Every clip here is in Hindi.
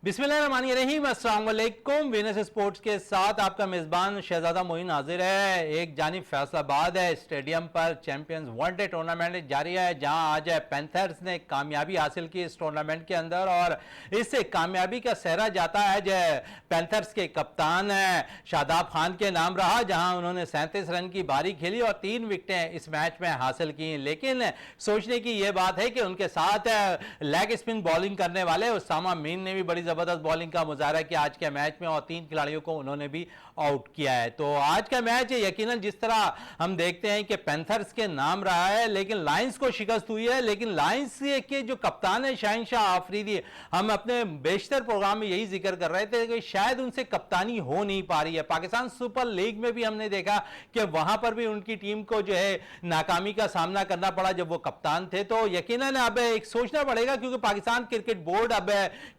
बिस्मिल्लाहिर्रहमानिर्रहीम, अस्सलाम वालेकुम। वीनस स्पोर्ट्स के साथ आपका मेज़बान शहजादा मोइन हाजिर है। एक जानिब फैसलाबाद है, स्टेडियम पर चैंपियंस वनडे टूर्नामेंट जारी है, जहां आज पैंथर्स ने कामयाबी हासिल की इस टूर्नामेंट के अंदर और इससे कामयाबी का सेहरा जाता है जो पैंथर्स के कप्तान शादाब खान के नाम रहा, जहां उन्होंने 37 रन की बारी खेली और 3 विकेटें इस मैच में हासिल की। लेकिन सोचने की यह बात है कि उनके साथ लेग स्पिन बॉलिंग करने वाले उसामा मीन ने भी बड़ी जबरदस्त बॉलिंग का मुजाहरा किया आज के मैच में और 3 खिलाड़ियों को उन्होंने भी आउट किया है। तो आज का मैच यकीनन जिस तरह हम देखते हैं कि पैंथर्स के नाम रहा है, लेकिन लायंस को शिकस्त हुई है। लेकिन लायंस के जो कप्तान है शाहीन शाह आफरीदी, हम अपने बेशतर प्रोग्राम में यही जिक्र कर रहे थे कि शायद उनसे कप्तानी हो नहीं पा रही है। पाकिस्तान सुपर लीग में भी हमने देखा कि वहां पर भी उनकी टीम को जो है नाकामी का सामना करना पड़ा जब वो कप्तान थे। तो यकीनन अब एक सोचना पड़ेगा, क्योंकि पाकिस्तान क्रिकेट बोर्ड अब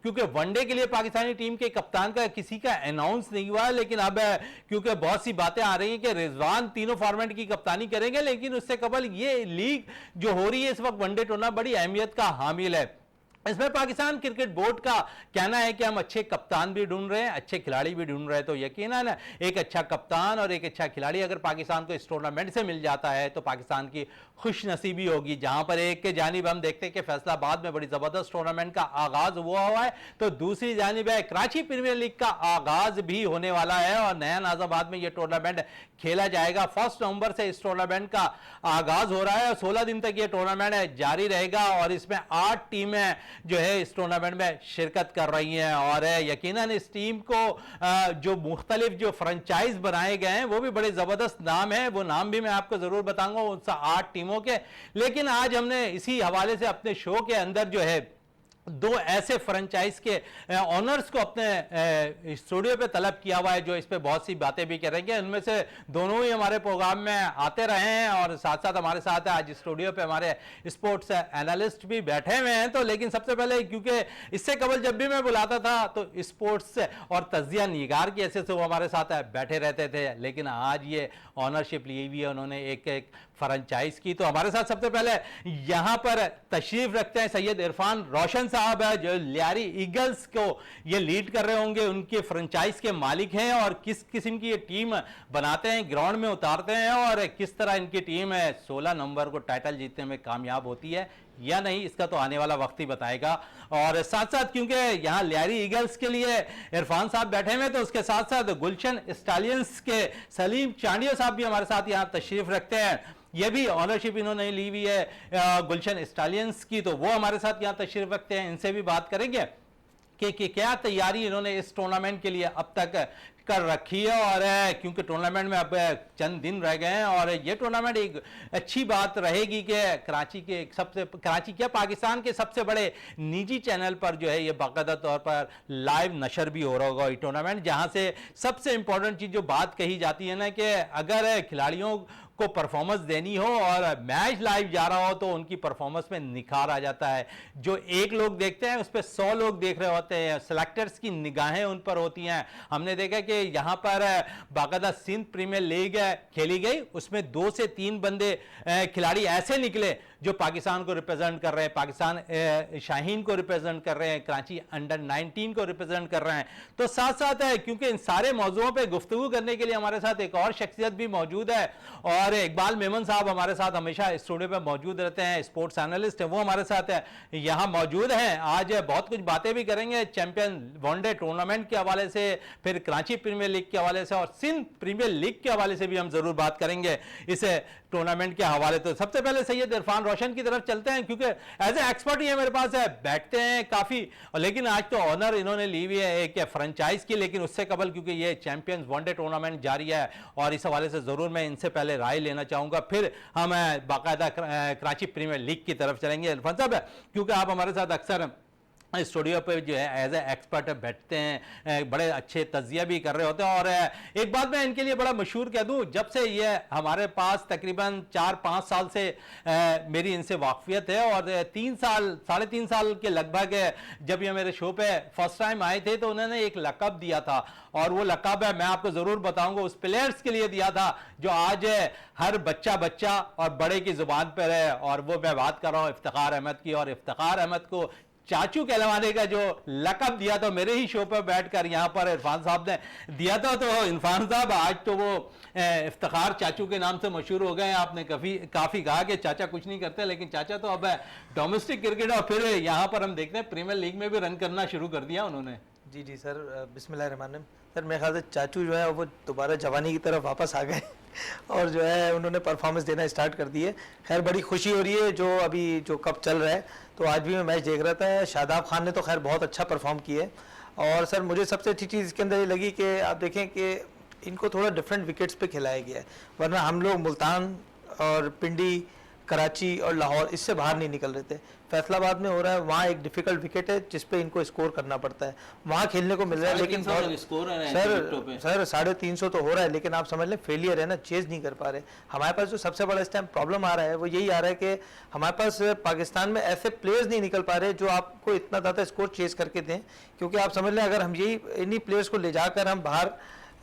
क्योंकि वनडे के लिए पाकिस्तानी टीम के कप्तान का किसी का अनाउंस नहीं हुआ, लेकिन अब क्योंकि बहुत सी बातें आ रही हैं कि रिजवान तीनों फॉर्मेट की कप्तानी करेंगे, लेकिन उससे कबल ये लीग जो हो रही है इस वक्त वनडे टूर्नामेंट बड़ी अहमियत का हामिल है। इसमें पाकिस्तान क्रिकेट बोर्ड का कहना है कि हम अच्छे कप्तान भी ढूंढ रहे हैं, अच्छे खिलाड़ी भी ढूंढ रहे हैं। तो यकीनन एक अच्छा कप्तान और एक अच्छा खिलाड़ी अगर पाकिस्तान को इस टूर्नामेंट से मिल जाता है तो पाकिस्तान की खुशनसीबी होगी। जहां पर एक के जानिब हम देखते हैं कि फैसलाबाद में बड़ी जबरदस्त टूर्नामेंट का आगाज हुआ है, तो दूसरी जानिब है कराची प्रीमियर लीग का आगाज भी होने वाला है और नया नाजाबाद में यह टूर्नामेंट खेला जाएगा। 1 नवंबर से इस टूर्नामेंट का आगाज हो रहा है और 16 दिन तक यह टूर्नामेंट जारी रहेगा और इसमें 8 टीमें जो है इस टूर्नामेंट में शिरकत कर रही हैं और यकीनन इस टीम को जो मुख्तलिफ जो फ्रेंचाइज बनाए गए हैं वो भी बड़े जबरदस्त नाम है, वो नाम भी मैं आपको जरूर बताऊंगा उन 8 टीमों के। लेकिन आज हमने इसी हवाले से अपने शो के अंदर जो है 2 ऐसे फ्रेंचाइज के ऑनर्स को अपने स्टूडियो पे तलब किया हुआ है जो इस पे बहुत सी बातें भी करेंगे। उनमें से दोनों ही हमारे प्रोग्राम में आते रहे हैं और साथ साथ हमारे साथ आज स्टूडियो पे हमारे स्पोर्ट्स एनालिस्ट भी बैठे हुए हैं। तो लेकिन सबसे पहले, क्योंकि इससे कबल जब भी मैं बुलाता था तो स्पोर्ट्स और तजिया निगार की ऐसे से वो हमारे साथ बैठे रहते थे, लेकिन आज ये ऑनरशिप ली हुई है उन्होंने एक फ्रेंचाइज की। तो हमारे साथ सबसे पहले यहां पर तशरीफ रखते हैं सैयद इरफान रोशन साहब है जो लियारी ईगल्स को ये लीड कर रहे होंगे, उनके फ्रेंचाइज के मालिक हैं और किस किस्म की ये टीम बनाते हैं, ग्राउंड में उतारते हैं और किस तरह इनकी टीम 16 नवंबर को टाइटल जीतने में कामयाब होती है या नहीं, इसका तो आने वाला वक्त ही बताएगा। और साथ साथ क्योंकि यहां लियारी ईगल्स के लिए इरफान साहब बैठे हुए तो उसके साथ साथ गुलशन स्टालियंस के सलीम चांडियो साहब भी हमारे साथ यहां तशरीफ रखते हैं। ये भी ऑनरशिप इन्होंने ली हुई है गुलशन स्टालियंस की, तो वो हमारे साथ यहां तशरीफ रखते हैं, इनसे भी बात करेंगे कि क्या तैयारी इन्होंने इस टूर्नामेंट के लिए अब तक कर रखी है। और क्योंकि टूर्नामेंट में अब चंद दिन रह गए हैं और ये टूर्नामेंट एक अच्छी बात रहेगी कि कराची क्या पाकिस्तान के सबसे बड़े निजी चैनल पर जो है ये बाकायदा तौर पर लाइव नशर भी हो रहा होगा ये टूर्नामेंट, जहां से सबसे इंपॉर्टेंट चीज जो बात कही जाती है ना कि अगर खिलाड़ियों को परफॉर्मेंस देनी हो और मैच लाइव जा रहा हो तो उनकी परफॉर्मेंस में निखार आ जाता है। जो एक लोग देखते हैं उस पर 100 लोग देख रहे होते हैं, सेलेक्टर्स की निगाहें उन पर होती हैं। हमने देखा कि यहां पर बाकायदा सिंध प्रीमियर लीग खेली गई, उसमें 2 से 3 बंदे खिलाड़ी ऐसे निकले जो पाकिस्तान को रिप्रेजेंट कर रहे हैं, पाकिस्तान शाहीन को रिप्रेजेंट कर रहे हैं, कराची अंडर 19 को रिप्रेजेंट कर रहे हैं। तो साथ साथ है क्योंकि इन सारे मौजूदों पर गुफ्तगू करने के लिए हमारे साथ एक और शख्सियत भी मौजूद है और इकबाल मेमन साहब हमारे साथ हमेशा स्टूडियो पे मौजूद रहते हैं, स्पोर्ट्स एनालिस्ट है, वो हमारे साथ यहां मौजूद हैं। आज बहुत कुछ बातें भी करेंगे चैंपियन वनडे टूर्नामेंट के हवाले से, फिर कराची प्रीमियर लीग के हवाले से और सिंध प्रीमियर लीग के हवाले से भी हम जरूर बात करेंगे इस टूर्नामेंट के हवाले। तो सबसे पहले सैयद इरफान रोशन की तरफ चलते हैं क्योंकि एज ए एक्सपर्ट ही मेरे पास है, बैठते हैं काफी, लेकिन आज तो ऑनर इन्होंने ली हुई है एक फ्रेंचाइज की, लेकिन उससे कबल क्योंकि ये चैंपियंस वनडे टूर्नामेंट जारी है और इस हवाले से जरूर मैं इनसे पहले राय लेना चाहूंगा, फिर हम बाकायदा कराची प्रीमियर लीग की तरफ चलेंगे। इरफान साहब, क्योंकि आप हमारे साथ अक्सर स्टूडियो पे जो है एज ए एक्सपर्ट बैठते हैं, बड़े अच्छे तजिया भी कर रहे होते हैं और एक बात मैं इनके लिए बड़ा मशहूर कह दूं, जब से ये हमारे पास तकरीबन 4-5 साल से मेरी इनसे वाकफियत है और 3 साल 3.5 साल के लगभग जब ये मेरे शो पे फर्स्ट टाइम आए थे तो उन्होंने एक लकब दिया था और वो लकब है मैं आपको जरूर बताऊंगा उस प्लेयर्स के लिए दिया था जो आज हर बच्चा और बड़े की जुबान पर है, और वो मैं बात कर रहा हूं इफ्तिखार अहमद की। और इफ्तिखार अहमद को चाचू कहलवाने का जो लकब दिया था मेरे ही शो पर बैठकर यहाँ पर इरफान साहब ने दिया था, तो इरफान साहब आज तो वो इफ्तिखार चाचू के नाम से मशहूर हो गए। आपने काफ़ी कहा कि चाचा कुछ नहीं करते, लेकिन चाचा तो अब डोमेस्टिक क्रिकेट और फिर यहाँ पर हम देखते हैं प्रीमियर लीग में भी रन करना शुरू कर दिया उन्होंने। जी जी सर, बिस्मिल्लाहिर्रहमानिर्रहीम। सर मेरे ख्याल से चाचू जो है वो दोबारा जवानी की तरफ वापस आ गए और जो है उन्होंने परफॉर्मेंस देना स्टार्ट कर दी है। खैर बड़ी खुशी हो रही है जो अभी जो कप चल रहा है, तो आज भी मैं मैच देख रहा था, शादाब खान ने तो खैर बहुत अच्छा परफॉर्म किया है। और सर मुझे सबसे अच्छी चीज़ इसके अंदर ये लगी कि आप देखें कि इनको थोड़ा डिफरेंट विकेट्स पे खिलाया गया है, वरना हम लोग मुल्तान और पिंडी, कराची और लाहौर इससे बाहर नहीं निकल रहे थे। फैसलाबाद में हो रहा है, वहाँ एक डिफिकल्ट विकेट है जिस पे इनको स्कोर करना पड़ता है, वहाँ खेलने को मिल रहा है। लेकिन सर 350 तो हो रहा है, लेकिन आप समझ लें फेलियर है ना, चेज नहीं कर पा रहे। हमारे पास जो सबसे बड़ा इस टाइम प्रॉब्लम आ रहा है वो यही आ रहा है कि हमारे पास पाकिस्तान में ऐसे प्लेयर्स नहीं निकल पा रहे जो आपको इतना ज़्यादा स्कोर चेज करके दें। क्योंकि आप समझ लें अगर हम यही इन्हीं प्लेयर्स को ले जाकर हम बाहर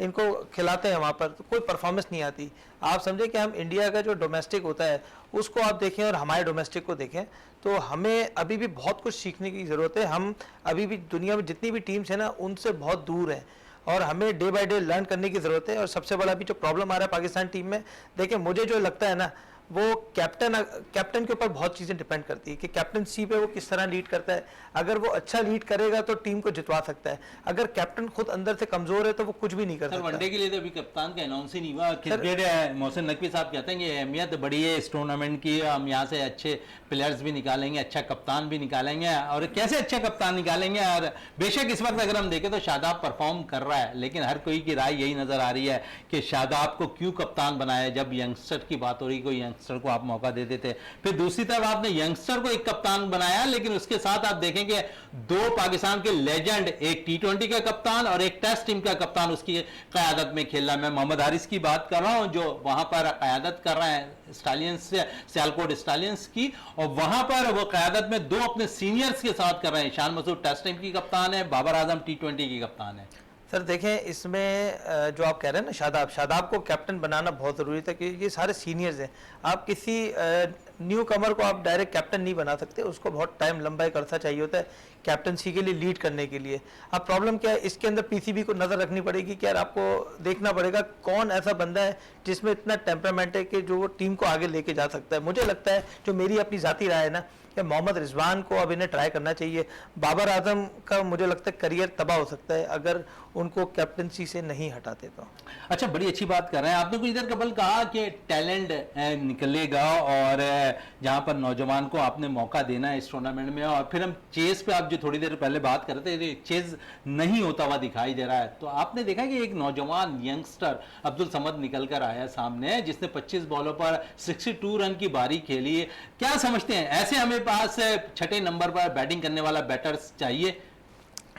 इनको खिलाते हैं वहाँ पर, तो कोई परफॉर्मेंस नहीं आती। आप समझें कि हम इंडिया का जो डोमेस्टिक होता है उसको आप देखें और हमारे डोमेस्टिक को देखें, तो हमें अभी भी बहुत कुछ सीखने की ज़रूरत है। हम अभी भी दुनिया में जितनी भी टीम्स हैं ना उनसे बहुत दूर हैं और हमें डे बाय डे लर्न करने की ज़रूरत है। और सबसे बड़ा अभी जो प्रॉब्लम आ रहा है पाकिस्तान टीम में, देखिए मुझे जो लगता है ना वो कैप्टन के ऊपर बहुत चीज़ें डिपेंड करती है कि कैप्टनसी पे वो किस तरह लीड करता है। अगर वो अच्छा लीड करेगा तो टीम को जितवा सकता है, अगर कैप्टन खुद अंदर से कमजोर है तो वो कुछ भी नहीं कर सकता। वनडे के लिए तो अभी कप्तान का अनाउंस ही नहीं हुआ। क्रिकेट मोहसिन नकवी साहब कहते हैं कि अहमियत बड़ी है इस टूर्नामेंट की, हम यहाँ से अच्छे प्लेयर्स भी निकालेंगे, अच्छा कप्तान भी निकालेंगे। और कैसे अच्छा कप्तान निकालेंगे, और बेशक इस वक्त अगर हम देखें तो शादाब परफॉर्म कर रहा है, लेकिन हर कोई की राय यही नजर आ रही है कि शादाब को क्यों कप्तान बनाया। जब यंगस्टर की बात हो रही, कोई यंगस्टर को आप मौका देते थे, फिर दूसरी तरफ आपने यंगस्टर को एक कप्तान बनाया, लेकिन उसके साथ आप देखेंगे दो पाकिस्तान के लेजेंड, एक T20 का कप्तान और एक टेस्ट टीम का कप्तान उसकी क़यादत में खेल रहा है। मैं मोहम्मद हारिस की बात कर रहा हूं जो वहां पर क़यादत कर रहे हैं स्टालियंस से, सियालकोट स्टालियंस की, और वहां पर वो क़यादत में दो अपने सीनियर्स के साथ कर रहे हैं। ईशान मसूद टेस्ट टीम की कप्तान है, बाबर आजम T20 की कप्तान है। सर देखें इसमें जो आप कह रहे हैं ना शादाब को कैप्टन बनाना बहुत ज़रूरी था क्योंकि ये सारे सीनियर्स हैं। आप किसी न्यू कमर को आप डायरेक्ट कैप्टन नहीं बना सकते, उसको बहुत टाइम लंबा एक अरसा चाहिए होता है कैप्टनसी के लिए, लीड करने के लिए। अब प्रॉब्लम क्या है, इसके अंदर पीसीबी को नज़र रखनी पड़ेगी कि यार आपको देखना पड़ेगा कौन ऐसा बंदा है जिसमें इतना टेम्परामेंट है कि जो वो टीम को आगे लेके जा सकता है। मुझे लगता है, जो मेरी अपनी ज़ाती राय है ना, कि मोहम्मद रिजवान को अब इन्हें ट्राई करना चाहिए। बाबर आजम का मुझे लगता है करियर तबाह हो सकता है अगर उनको कैप्टनसी से नहीं हटाते तो। अच्छा, बड़ी अच्छी बात कर रहे हैं। आपने कुछ इधर कबल कहा कि टैलेंट निकलेगा और जहां पर नौजवान को आपने मौका देना है इस टूर्नामेंट में, और फिर हम चेस पे आप जो थोड़ी देर पहले बात कर रहे थे, चेस नहीं होता हुआ दिखाई दे रहा है। तो आपने देखा कि एक नौजवान यंगस्टर अब्दुल समद निकल कर आया सामने, जिसने 25 बॉलों पर 62 रन की बारी खेली। क्या समझते हैं, ऐसे हमें पास छठे नंबर पर बैटिंग करने वाला बैटर्स चाहिए?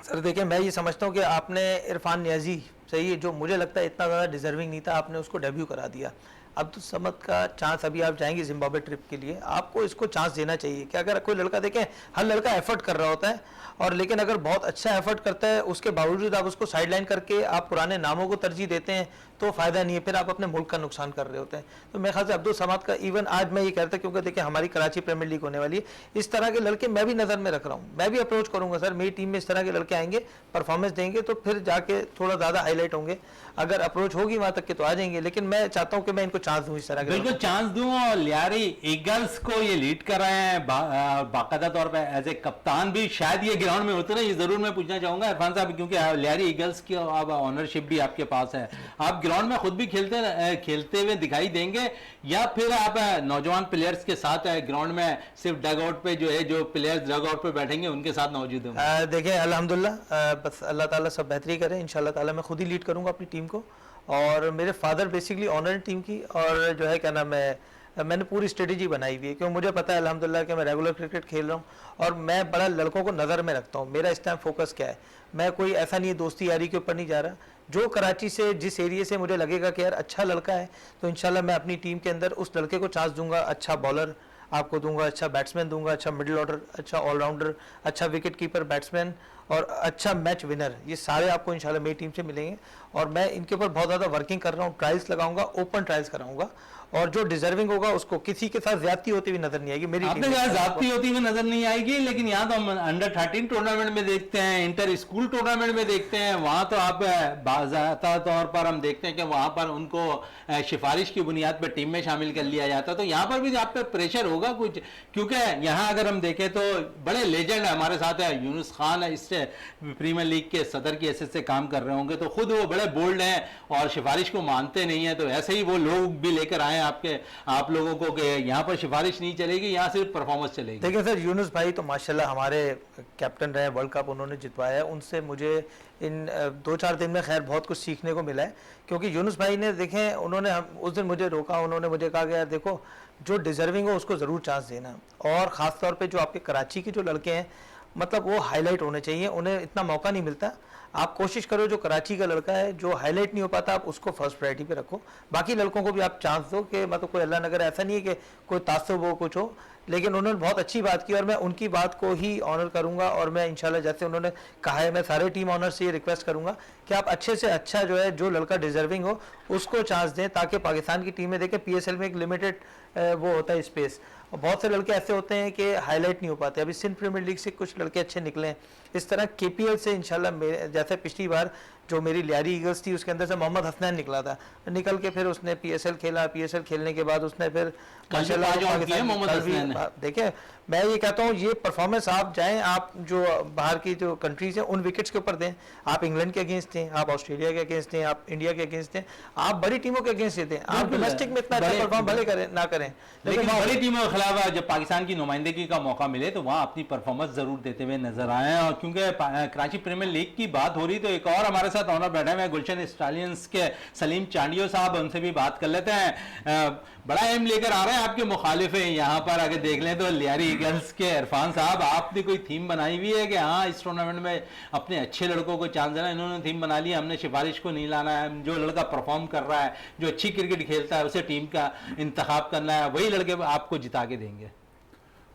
सर देखिए, मैं ये समझता हूँ कि आपने इरफान नियाजी सही है, जो मुझे लगता है इतना ज़्यादा डिजर्विंग नहीं था, आपने उसको डेब्यू करा दिया। अब्दुल समद का चांस, अभी आप जाएंगे जिम्बाब्वे ट्रिप के लिए, आपको इसको चांस देना चाहिए कि अगर कोई लड़का, देखें हर लड़का एफर्ट कर रहा होता है, और लेकिन अगर बहुत अच्छा एफर्ट करता है उसके बावजूद आप उसको साइड लाइन करके आप पुराने नामों को तरजीह देते हैं तो फ़ायदा नहीं है, फिर आप अपने मुल्क का नुकसान कर रहे होते हैं। तो मेरे ख्याल से अब्दुल समद का, इवन आज मैं ये कहता, क्योंकि देखिए हमारी कराची प्रीमियर लीग होने वाली है, इस तरह के लड़के मैं भी नज़र में रख रहा हूँ, मैं भी अप्रोच करूँगा। सर मेरी टीम में इस तरह के लड़के आएंगे, परफॉर्मेंस देंगे तो फिर जाके थोड़ा ज़्यादा हाईलाइट होंगे। अगर अप्रोच होगी वहाँ तक के तो आ जाएंगे, लेकिन मैं चाहता हूँ कि मैं इनको चांस दूँ इस तरह के। बिल्कुल चांस दूँ, और लियारी ईगल्स को ये लीड कर रहे हैं बाकायदा तौर पर एज ए कप्तान भी। शायद ये ग्राउंड में होते ना, ये जरूर मैं पूछना चाहूंगा इरफान साहब, क्योंकि लियारी ईगल्स की अब ऑनरशिप भी आपके पास है, आप ग्राउंड में खुद भी खेलते हुए दिखाई देंगे, या फिर आप नौजवान प्लेयर्स के साथ ग्राउंड में सिर्फ डग आउट पे जो है, जो प्लेयर्स डग आउट पे बैठेंगे उनके साथ मौजूद होंगे? देखिए अल्हम्दुलिल्लाह, बस अल्लाह ताला सब बेहतरी करे, इंशाल्लाह ताला मैं खुद ही लीड करूंगा अपनी टीम को। और मेरे फादर बेसिकली ऑनर टीम की, और जो है क्या नाम है, मैंने पूरी स्ट्रेटेजी बनाई हुई है, क्योंकि मुझे पता है अल्हम्दुलिल्लाह कि मैं रेगुलर क्रिकेट खेल रहा हूँ और मैं बड़ा लड़कों को नज़र में रखता हूँ। मेरा इस टाइम फोकस क्या है, मैं कोई ऐसा नहीं है दोस्ती यारी के ऊपर नहीं जा रहा, जो कराची से जिस एरिया से मुझे लगेगा कि यार अच्छा लड़का है तो इंशाल्लाह मैं अपनी टीम के अंदर उस लड़के को चांस दूंगा। अच्छा बॉलर आपको दूंगा, अच्छा बैट्समैन दूंगा, अच्छा मिडिल ऑर्डर, अच्छा ऑलराउंडर, अच्छा विकेट कीपर बैट्समैन, और अच्छा मैच विनर, ये सारे आपको इंशाल्लाह मेरी टीम से मिलेंगे। और मैं इनके ऊपर बहुत ज़्यादा वर्किंग कर रहा हूँ, ट्रायल्स लगाऊंगा, ओपन ट्रायल्स कराऊंगा, और जो डिजर्विंग होगा उसको किसी के साथ ज्यादती होती हुई नजर नहीं आएगी। मेरी आपने कहा ज्यादती होती हुई नजर नहीं आएगी, लेकिन यहाँ तो हम अंडर 13 टूर्नामेंट में देखते हैं, इंटर स्कूल टूर्नामेंट में देखते हैं, वहां तो आप बाज़ाता तौर पर हम देखते हैं कि वहां पर उनको सिफारिश की बुनियाद पर टीम में शामिल कर लिया जाता है। तो यहाँ पर भी आप पे प्रेशर होगा कुछ, क्योंकि यहाँ अगर हम देखें तो बड़े लेजेंड हमारे साथ है, यूनुस खान है, इससे प्रीमियर लीग के सदर की हैसियत से काम कर रहे होंगे, तो खुद वो बड़े बोल्ड हैं और सिफारिश को मानते नहीं है। तो ऐसे ही वो लोग भी लेकर आए आप लोगों को कि यहाँ पर सिफारिश नहीं चलेगी, यहाँ सिर्फ परफॉर्मेंस चलेगी। देखिए सर, यूनुस भाई तो माशाल्लाह हमारे कैप्टन रहे, वर्ल्ड कप उन्होंने जितवाया है, उनसे मुझे इन 2-4 दिन में खैर बहुत कुछ सीखने को मिला है। क्योंकि यूनुस भाई ने देखें, उन्होंने उस दिन मुझे रोका, उन्होंने मुझे कहा कि यार देखो जो डिजर्विंग हो उसको ज़रूर चांस देना, और ख़ास तौर पे जो आपके कराची के जो लड़के हैं मतलब वो हाईलाइट होने चाहिए, उन्हें इतना मौका नहीं मिलता। आप कोशिश करो जो कराची का लड़का है जो हाईलाइट नहीं हो पाता, आप उसको फर्स्ट प्रायोरिटी पे रखो, बाकी लड़कों को भी आप चांस दो कि मतलब कोई अल्लाह नगर ऐसा नहीं है कि कोई तासुब हो कुछ हो। लेकिन उन्होंने बहुत अच्छी बात की और मैं उनकी बात को ही ऑनर करूंगा, और मैं इंशाल्लाह जैसे उन्होंने कहा है मैं सारे टीम ऑनर से ये रिक्वेस्ट करूंगा कि आप अच्छे से अच्छा जो है जो लड़का डिजर्विंग हो उसको चांस दें, ताकि पाकिस्तान की टीमें देखें PSL में एक लिमिटेड वो होता है स्पेस, और बहुत से लड़के ऐसे होते हैं कि हाईलाइट नहीं हो पाते। अभी सिंध प्रीमियर लीग से कुछ लड़के अच्छे निकले हैं, इस तरह KPL से इंशाल्लाह जैसे पिछली बार जो मेरी लियारी ईगल्स थी उसके अंदर से मोहम्मद हसनैन निकला था, निकल के फिर उसने PSL खेला, PSL खेलने के बाद उसने फिर देखिए मैं ये कहता हूँ ये परफॉर्मेंस आप जाएं, आप जो बाहर की जो कंट्रीज हैं उन विकेट्स के ऊपर दें, आप इंग्लैंड के अगेंस्ट दें, आप ऑस्ट्रेलिया के अगेंस्ट दें, आप इंडिया के अगेंस्ट दें, आप बड़ी टीमों के अगेंस्ट दें। आप डोमेस्टिक में इतना अच्छा परफॉर्म भले करें ना करें, लेकिन बड़ी टीमों के खिलाफ जब पाकिस्तान की नुमाइंदगी का मौका मिले तो वहां अपनी परफॉर्मेंस जरूर देते हुए नजर आए। और क्योंकि कराची प्रीमियर लीग की बात हो रही तो एक और हमारे साथ ऑनर बैठे हुए गुलशन स्टालियंस के सलीम चांडियो साहब, उनसे भी बात कर लेते हैं। बड़ा एम लेकर आ रहे हैं आपके मुखालिफ हैं यहाँ पर, अगर देख लें तो लियारी ईगल्स के इरफान साहब, आपने कोई थीम बनाई हुई है कि हाँ इस टूर्नामेंट में अपने अच्छे लड़कों को चांस देना? इन्होंने थीम बना ली, हमने सिफारिश को नहीं लाना है, जो लड़का परफॉर्म कर रहा है, जो अच्छी क्रिकेट खेलता है उसे टीम का इंतखाब करना है, वही लड़के आपको जिता के देंगे।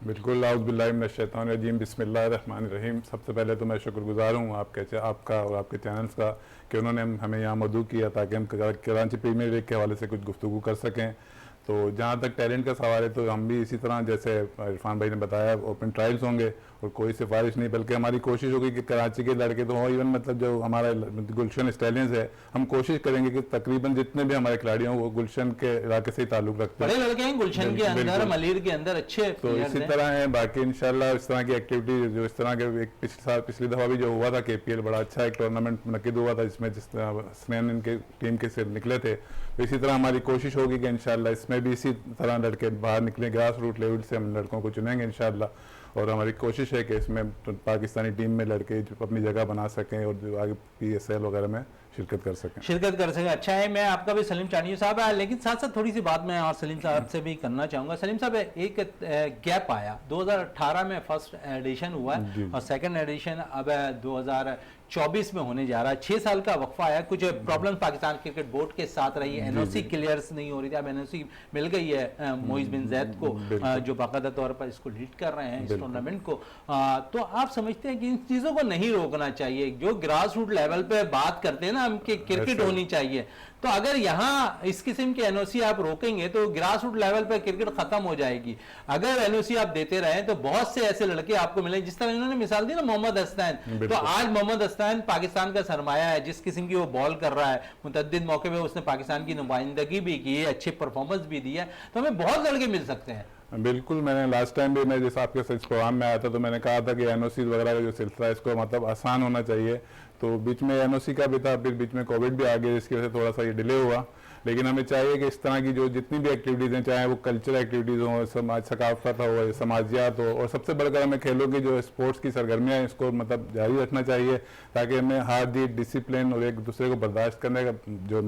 बिल्कुल, औज़ुबिल्लाहिमिनश्शैतानिर्रजीम, बिस्मिल्लाहिर्रहमानिर्रहीम। सबसे पहले तो मैं शुक्रगुजार हूँ आपका और आपके चैनल्स का कि उन्होंने हमें यहाँ मदऊ किया ताकि हम कराची प्रीमियर लीग के हवाले से कुछ गुफ्तगू कर सकें। तो जहाँ तक टैलेंट का सवाल है तो हम भी इसी तरह जैसे इरफान भाई ने बताया ओपन ट्रायल्स होंगे और कोई सिफारिश नहीं, बल्कि हमारी कोशिश होगी कि कराची के लड़के तो हो, इवन मतलब जो हमारा गुलशन स्टैलियंस है, हम कोशिश करेंगे कि तकरीबन जितने भी हमारे खिलाड़ी हों वो गुलशन के इलाके से ही ताल्लुक रखते हैं, बड़े लड़के हैं गुलशन के अंदर, मलीर के अंदर अच्छे। तो इसी तरह है बाकी इंशाल्लाह इस तरह की एक्टिविटी जो इस तरह के एक पिछली दफ़ा भी जो हुआ था KPL बड़ा अच्छा एक टूर्नामेंट मुनक्किद हुआ था जिसमें जिस हसनैन इनके टीम के से निकले थे, तो इसी तरह हमारी कोशिश होगी कि इंशाल्लाह इसमें भी इसी तरह लड़के बाहर निकले, ग्रास रूट लेवल से हम लड़कों को चुनेंगे इंशाल्लाह। और हमारी कोशिश है कि इसमें पाकिस्तानी टीम में लड़के जो अपनी जगह बना सकें और जो आगे PSL वगैरह में शिरकत कर सकें। अच्छा है, मैं आपका भी सलीम चांडियो साहब है, लेकिन साथ साथ थोड़ी सी बात मैं और सलीम साहब से भी करना चाहूँगा। सलीम साहब, एक गैप आया 2018 में फर्स्ट एडिशन हुआ है और सेकंड एडिशन अब 2024 में होने जा रहा है। 6 साल का वक्फा आया, कुछ प्रॉब्लम पाकिस्तान क्रिकेट बोर्ड के साथ रही है, NOC क्लियर्स नहीं हो रही थी, अब NOC मिल गई है मोइज बिन जैद को जो बाकायदा तौर पर इसको लीड कर रहे हैं इस टूर्नामेंट को। तो आप समझते हैं कि इन चीज़ों को नहीं रोकना चाहिए? जो ग्रास रूट लेवल पे बात करते हैं ना हम कि क्रिकेट होनी चाहिए, तो अगर यहाँ इस किस्म के NOC आप रोकेंगे तो ग्रास रूट लेवल पर क्रिकेट खत्म हो जाएगी। अगर NOC आप देते रहे तो बहुत से ऐसे लड़के आपको मिले, जिस तरह इन्होंने मिसाल दी ना मोहम्मद हसनैन, तो आज मोहम्मद हसनैन पाकिस्तान का सरमाया है, जिस किस्म की वो बॉल कर रहा है, मुतअद्दिद मौके पे उसने पाकिस्तान की नुमाइंदगी भी की है, अच्छी परफॉर्मेंस भी दी है, तो हमें बहुत लड़के मिल सकते हैं। बिल्कुल, मैंने लास्ट टाइम भी मैं जैसे आपके इस प्रोग्राम में आया था तो मैंने कहा था कि NOC वगैरह का जो सिलसिला है इसको मतलब आसान होना चाहिए। तो बीच में NOC का भी था, फिर बीच में कोविड भी आ गया जिसकी वजह से थोड़ा सा ये डिले हुआ, लेकिन हमें चाहिए कि इस तरह की जो जितनी भी एक्टिविटीज़ हैं, चाहे वो कल्चरल एक्टिविटीज़ हो, समाज सकाफत हो, समाजियात हो, और सबसे बढ़कर हमें खेलों की जो स्पोर्ट्स की सरगर्मियाँ हैं इसको मतलब जारी रखना चाहिए ताकि हमें हार जीत, डिसिप्लिन और एक दूसरे को बर्दाश्त करने का जो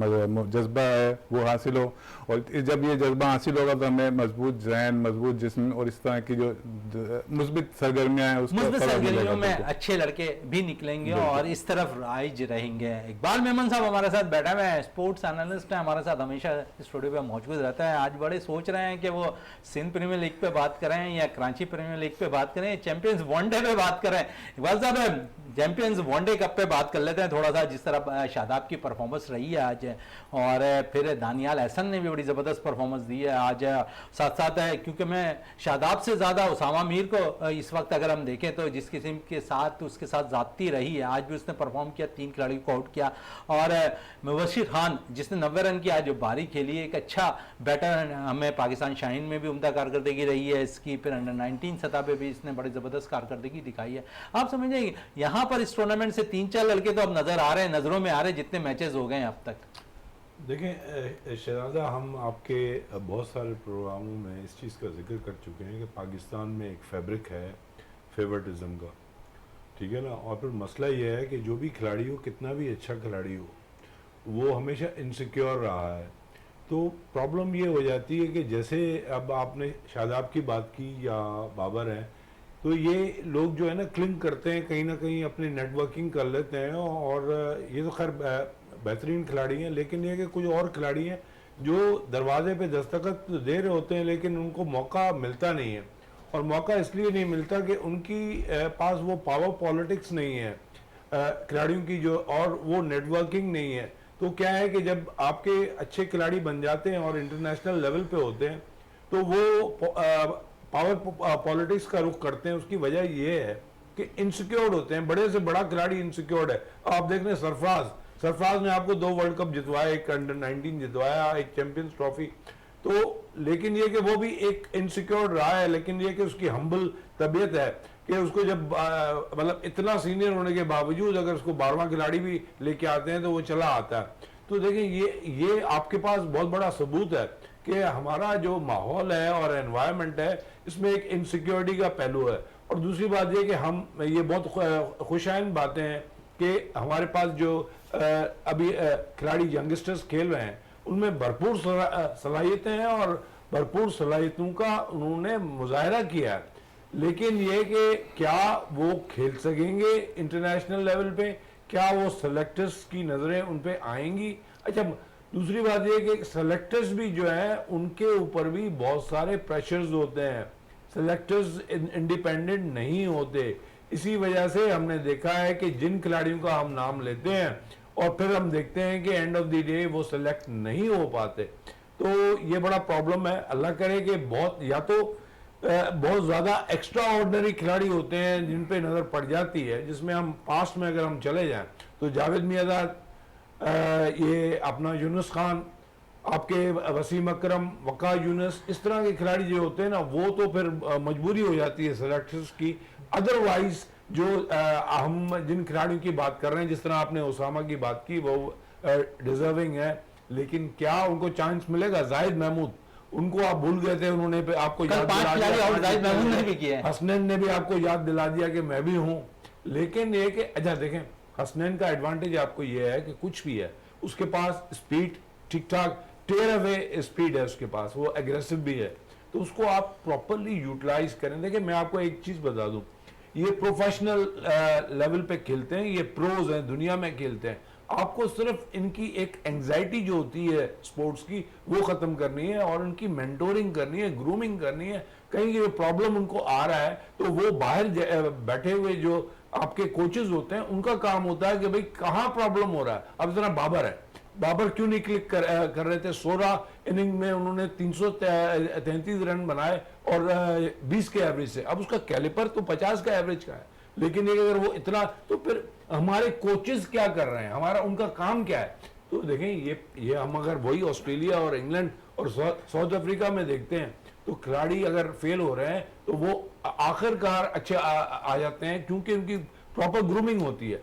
जज्बा है वो हासिल हो। और जब ये जज्बा हासिल होगा तो हमें मजबूत जहन, मजबूत जिस्म और इस तरह की जो मुस्बित सरगर्मियाँ हैं उसको में अच्छे लड़के भी निकलेंगे और इस तरफ राइज रहेंगे। इकबाल मेमन साहब हमारे साथ बैठा हुए हैं, स्पोर्ट्स एनालिस्ट है हमारे हमारे साथ हमेशा स्टूडियो पे मौजूद रहता है। आज बड़े सोच रहे हैं कि वो सिंध प्रीमियर लीग पे बात करें या कराची प्रीमियर लीग पे बात करें, चैंपियंस वनडे पे बात करें। इकबाल साहब, चैंपियंस वनडे कप पे बात कर लेते हैं थोड़ा सा, जिस तरह शादाब की परफॉर्मेंस रही है आज, और फिर दानियाल एहसन ने भी बड़ी ज़बरदस्त परफॉर्मेंस दी है आज। साथ साथ है, क्योंकि मैं शादाब से ज़्यादा उसामा मीर को इस वक्त अगर हम देखें तो जिस किस्म के साथ उसके साथ ज़्यादती रही है, आज भी उसने परफॉर्म किया, 3 खिलाड़ियों को आउट किया। और मुबशिर खान जिसने 90 रन की आज जो बारी खेली, एक अच्छा बैटर हमें पाकिस्तान शाहीन में भी उम्दा कारकर्दगी रही है इसकी, फिर अंडर 19 सतह पे भी इसने बड़ी ज़बरदस्त कारकर्दगी दिखाई है। आप समझेंगे यहाँ पर इस टूर्नामेंट से 3-4 लड़के तो अब नज़र आ रहे हैं, नज़रों में आ रहे हैं जितने मैचेस हो गए हैं अब तक। देखें शहजादा, हम आपके बहुत सारे प्रोग्रामों में इस चीज़ का जिक्र कर चुके हैं कि पाकिस्तान में एक फैब्रिक है फेवरेटिज्म का, ठीक है ना। और फिर मसला ये है कि जो भी खिलाड़ी हो, कितना भी अच्छा खिलाड़ी हो, वो हमेशा इनसिक्योर रहा है। तो प्रॉब्लम ये हो जाती है कि जैसे अब आपने शादाब की बात की या बाबर हैं, तो ये लोग जो है ना क्लिंग करते हैं, कहीं ना कहीं अपनी नेटवर्किंग कर लेते हैं। और ये तो खैर बेहतरीन खिलाड़ी हैं, लेकिन ये कि कुछ और खिलाड़ी हैं जो दरवाजे पे दस्तखत दे रहे होते हैं लेकिन उनको मौका मिलता नहीं है। और मौका इसलिए नहीं मिलता कि उनकी पास वो पावर पॉलिटिक्स नहीं है खिलाड़ियों की, जो और वो नेटवर्किंग नहीं है। तो क्या है कि जब आपके अच्छे खिलाड़ी बन जाते हैं और इंटरनेशनल लेवल पे होते हैं, तो वो पावर पॉलिटिक्स का रुख करते हैं। उसकी वजह ये है कि इनसिक्योर्ड होते हैं, बड़े से बड़ा खिलाड़ी इनसिक्योर्ड है। आप देख रहे हैं सरफराज ने आपको 2 वर्ल्ड कप जितवाया, एक अंडर 19 जितवाया, एक चैंपियंस ट्रॉफी। तो लेकिन ये कि वो भी एक इनसिक्योर्ड रहा है, लेकिन ये कि उसकी हम्बल तबीयत है कि उसको जब मतलब इतना सीनियर होने के बावजूद अगर उसको 12वां खिलाड़ी भी लेके आते हैं तो वो चला आता है। तो देखिए ये आपके पास बहुत बड़ा सबूत है कि हमारा जो माहौल है और एनवायरनमेंट है, इसमें एक इनसिक्योरिटी का पहलू है। और दूसरी बात ये कि हम ये बहुत खुशाइन बातें हैं कि हमारे पास जो अभी खिलाड़ी यंगस्टर्स खेल रहे हैं, उनमें भरपूर सलाहियतें हैं और भरपूर सलाहियतों का उन्होंने मुजाहरा किया है। लेकिन ये कि क्या वो खेल सकेंगे इंटरनेशनल लेवल पे, क्या वो सेलेक्टर्स की नज़रें उन पे आएंगी। अच्छा, दूसरी बात ये कि सेलेक्टर्स भी जो है उनके ऊपर भी बहुत सारे प्रेशर्स होते हैं, सेलेक्टर्स इंडिपेंडेंट नहीं होते। इसी वजह से हमने देखा है कि जिन खिलाड़ियों का हम नाम लेते हैं और फिर हम देखते हैं कि एंड ऑफ द डे वो सिलेक्ट नहीं हो पाते। तो ये बड़ा प्रॉब्लम है। अल्लाह करे कि बहुत ज़्यादा एक्स्ट्रा ऑर्डिनरी खिलाड़ी होते हैं जिन पे नज़र पड़ जाती है, जिसमें हम पास्ट में अगर हम चले जाएं तो जावेद मियादाद, ये अपना यूनुस खान, आपके वसीम अकरम, वका यूनुस, इस तरह के खिलाड़ी जो होते हैं ना, वो तो फिर मजबूरी हो जाती है सेलेक्टर्स की। अदरवाइज जो हम जिन खिलाड़ियों की बात कर रहे हैं, जिस तरह आपने उसामा की बात की, वो डिजर्विंग है, लेकिन क्या उनको चांस मिलेगा? जाहिद महमूद, उनको आप भूल गए थे, उन्होंने आपको याद दिला दिया, हसनैन ने भी आपको याद दिला दिया कि मैं भी हूं। लेकिन ये कि अच्छा देखें, हसनैन का एडवांटेज आपको ये है कि कुछ भी है, उसके पास स्पीड ठीक ठाक टेयर अवे स्पीड है उसके पास, वो एग्रेसिव भी है, तो उसको आप प्रॉपरली यूटिलाइज करें। देखिए मैं आपको एक चीज बता दूं, ये प्रोफेशनल लेवल पे खेलते हैं, ये प्रोज हैं, दुनिया में खेलते हैं। आपको सिर्फ इनकी एक एंजाइटी जो होती है स्पोर्ट्स की, वो खत्म करनी है और उनकी मेंटोरिंग करनी है, ग्रूमिंग करनी है। कहीं ये प्रॉब्लम उनको आ रहा है तो वो बाहर बैठे हुए जो आपके कोचेज होते हैं, उनका काम होता है कि भाई कहाँ प्रॉब्लम हो रहा है। अब जरा बाबर है, बाबर क्यों नहीं क्लिक कर रहे थे? 16 इनिंग में उन्होंने 333 रन बनाए और 20 के एवरेज से। अब उसका कैलिपर तो 50 का एवरेज का है, लेकिन अगर वो इतना, तो फिर हमारे कोचेस क्या कर रहे हैं, हमारा उनका काम क्या है? तो देखें ये हम अगर वही ऑस्ट्रेलिया और इंग्लैंड और साउथ अफ्रीका में देखते हैं, तो खिलाड़ी अगर फेल हो रहे हैं तो वो आखिरकार अच्छे आ जाते हैं, क्योंकि उनकी प्रॉपर ग्रूमिंग होती है।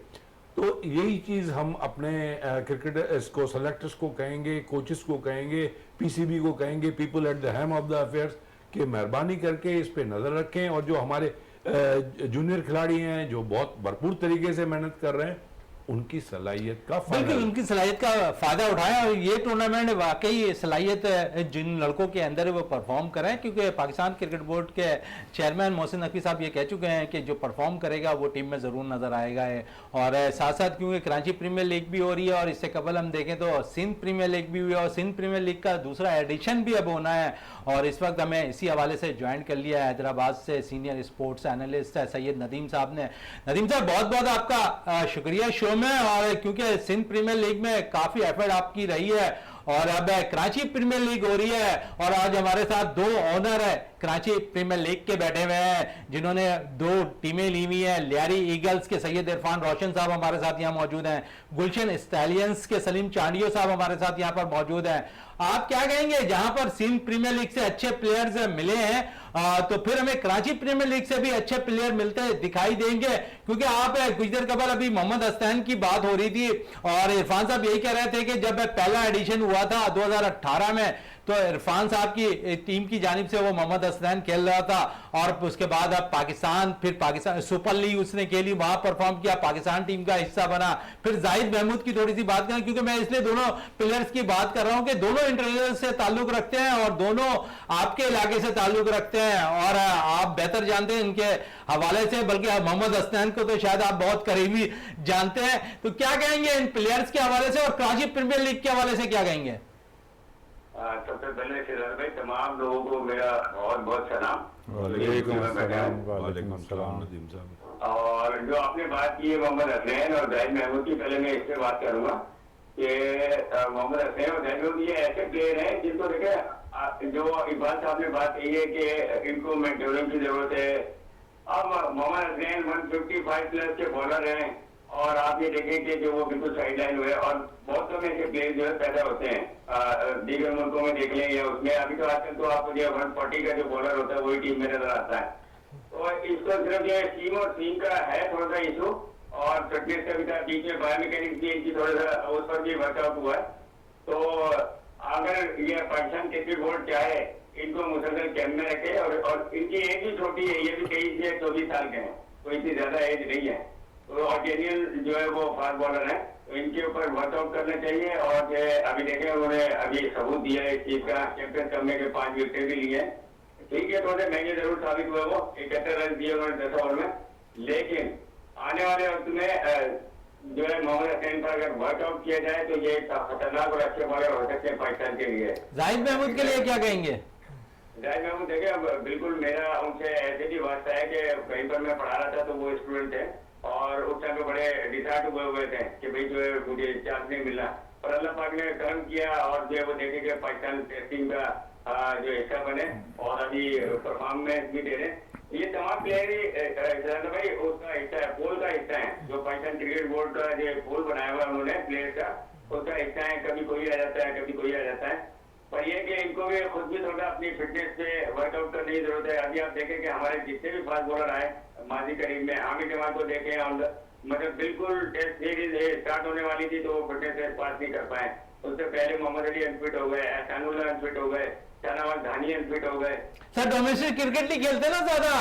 तो यही चीज़ हम अपने क्रिकेटर्स को, सेलेक्टर्स को कहेंगे, कोचेस को कहेंगे, पीसीबी को कहेंगे, people at the helm of the affairs, कि मेहरबानी करके इस पे नज़र रखें। और जो हमारे जूनियर खिलाड़ी हैं जो बहुत भरपूर तरीके से मेहनत कर रहे हैं, उनकी सलाहियत का बिल्कुल फायदा उनकी सलाहियत का फायदा उठाया और ये टूर्नामेंट वाकई सलाहियत जिन लड़कों के अंदर है वो परफॉर्म करें, क्योंकि पाकिस्तान क्रिकेट बोर्ड के चेयरमैन मोहसिन नकवी साहब ये कह चुके हैं कि जो परफॉर्म करेगा वो टीम में ज़रूर नज़र आएगा है। और साथ साथ क्योंकि कराची प्रीमियर लीग भी हो रही है और इससे कबल हम देखें तो सिंध प्रीमियर लीग भी हुई है और सिंध प्रीमियर लीग का दूसरा एडिशन भी अब होना है। और इस वक्त हमें इसी हवाले से ज्वाइन कर लिया है हैदराबाद से सीनियर स्पोर्ट्स एनालिस्ट है सैयद नदीम साहब ने। नदीम साहब बहुत बहुत आपका शुक्रिया शो में, और क्योंकि सिंध प्रीमियर लीग में काफ़ी एफर्ट आपकी रही है और अब कराची प्रीमियर लीग हो रही है और आज हमारे साथ दो ऑनर है कराची प्रीमियर लीग के बैठे हुए हैं जिन्होंने दो टीमें ली हुई हैं। लियारी ईगल्स के सैयद इरफान रोशन साहब हमारे साथ यहाँ मौजूद हैं, गुलशन स्टैलियंस के सलीम चांडियो साहब हमारे साथ यहाँ पर मौजूद हैं। आप क्या कहेंगे, जहां पर सिंध प्रीमियर लीग से अच्छे प्लेयर्स मिले हैं तो फिर हमें कराची प्रीमियर लीग से भी अच्छे प्लेयर मिलते दिखाई देंगे? क्योंकि आप कुछ देर कबल अभी मोहम्मद हसनैन की बात हो रही थी और इरफान साहब यही कह रहे थे कि जब पहला एडिशन हुआ था 2018 में तो इरफान साहब की टीम की जानिब से वो मोहम्मद हसनैन खेल रहा था और उसके बाद अब पाकिस्तान सुपर लीग उसने खेली, वहां परफॉर्म किया, पाकिस्तान टीम का हिस्सा बना। फिर जाहिद महमूद की थोड़ी सी बात करें, क्योंकि मैं इसलिए दोनों प्लेयर्स की बात कर रहा हूं कि दोनों इंटरनेशनल से ताल्लुक रखते हैं और दोनों आपके इलाके से ताल्लुक रखते हैं और आप बेहतर जानते हैं इनके हवाले से, बल्कि मोहम्मद हसनैन को तो शायद आप बहुत करीबी जानते हैं। तो क्या कहेंगे इन प्लेयर्स के हवाले से और कराची प्रीमियर लीग के हवाले से क्या कहेंगे? सबसे पहले सिराज भाई तमाम लोगों को मेरा बहुत बहुत सलाम। वालेकुम अस्सलाम। वालेकुम अस्सलाम नदीम साहब। और जो आपने बात की है मोहम्मद हसनैन और जाहिद महमूद की, पहले मैं इस पे बात करूंगा कि मोहम्मद हसनैन और जाहिद महमूद ये ऐसे प्लेयर हैं जिनको देखे जो इकबाल साहब ने बात कही है कि इनको मेंटोरिंग की जरूरत है। अब मोहम्मद हसनैन 155 प्लस के बॉलर हैं और आप ये देखें कि जो वो बिल्कुल साइड लाइन हुए और बहुत कम ऐसे प्लेयर जो है पैदा होते हैं दीगर मुल्कों में देख लें या उसमें। अभी तो आजकल तो आपको जो 140 का जो बॉलर होता है वही टीम में नजर आता है। तो इसको सिर्फ जो टीम और टीम का है थोड़ा सा इशू और फिटनेस का भी था, बीच में बायोमैकेनिक्स भी इनकी थोड़ा सा उस पर भी वर्कआउट हुआ है। तो अगर ये पाकिस्तान क्रिकेट बोर्ड चाहे इनको मुसलसल कैंप में रखे और इनकी एज भी छोटी है, ये भी 23 से 24 साल के हैं, कोई इतनी ज्यादा एज नहीं है। तो ऑस्ट्रेलियन जो है वो फास्ट बॉलर है, तो इनके ऊपर वर्कआउट करना चाहिए। और अभी देखें उन्होंने अभी सबूत दिया है इस चीज का, चैंपियन कप में के 5 विकेट भी लिए हैं। ठीक है, थोड़े महंगे जरूर साबित हुए, वो 71 रन दिए उन्होंने 10 ओवर में, लेकिन आने वाले वक्त में जो है मोहम्मद हसनैन पर अगर वर्कआउट किया जाए तो ये खतरनाक और अच्छे बॉलर हो सकते हैं पाकिस्तान के लिए। जाहिद महमूद के लिए क्या कहेंगे? जाहिद महमूद देखिए, बिल्कुल मेरा उनसे ऐसे भी वास्ता है कि कहीं पर मैं पढ़ा रहा था तो वो स्टूडेंट थे और उस टाइम पे बड़े डिसाइड हुए थे कि भाई जो है मुझे चांस नहीं मिला, और अल्लाह पाक ने कर्म किया और जो है वो देखे कि पाकिस्तान टेस्टिंग का जो हिस्सा बने और अभी परफॉर्मेंस भी दे रहे। ये तमाम प्लेयर ही भाई उसका हिस्सा है, पोल का हिस्सा है, जो पाकिस्तान क्रिकेट बोर्ड का जो पोल बनाया हुआ उन्होंने प्लेयर का, उसका हिस्सा है। कभी कोई आ जाता है, कभी कोई आ जाता है, पर यह कि इनको भी खुद भी थोड़ा अपनी फिटनेस पे वर्कआउट करने की जरूरत है। अभी आप देखें कि हमारे जितने भी फास्ट बॉलर आए माजी करीब में, हामिद जमाल को देखें मतलब बिल्कुल टेस्ट सीरीज स्टार्ट होने वाली थी तो वो फिटनेस टेस्ट पास नहीं कर पाए। उससे पहले मोहम्मद अली अनफिट हो गए, एहसानुल्लाह अनफिट हो गए, शाहनवाज धानी अनफिट हो गए। सर डोमेस्टिक क्रिकेट नहीं खेलते ना ज्यादा,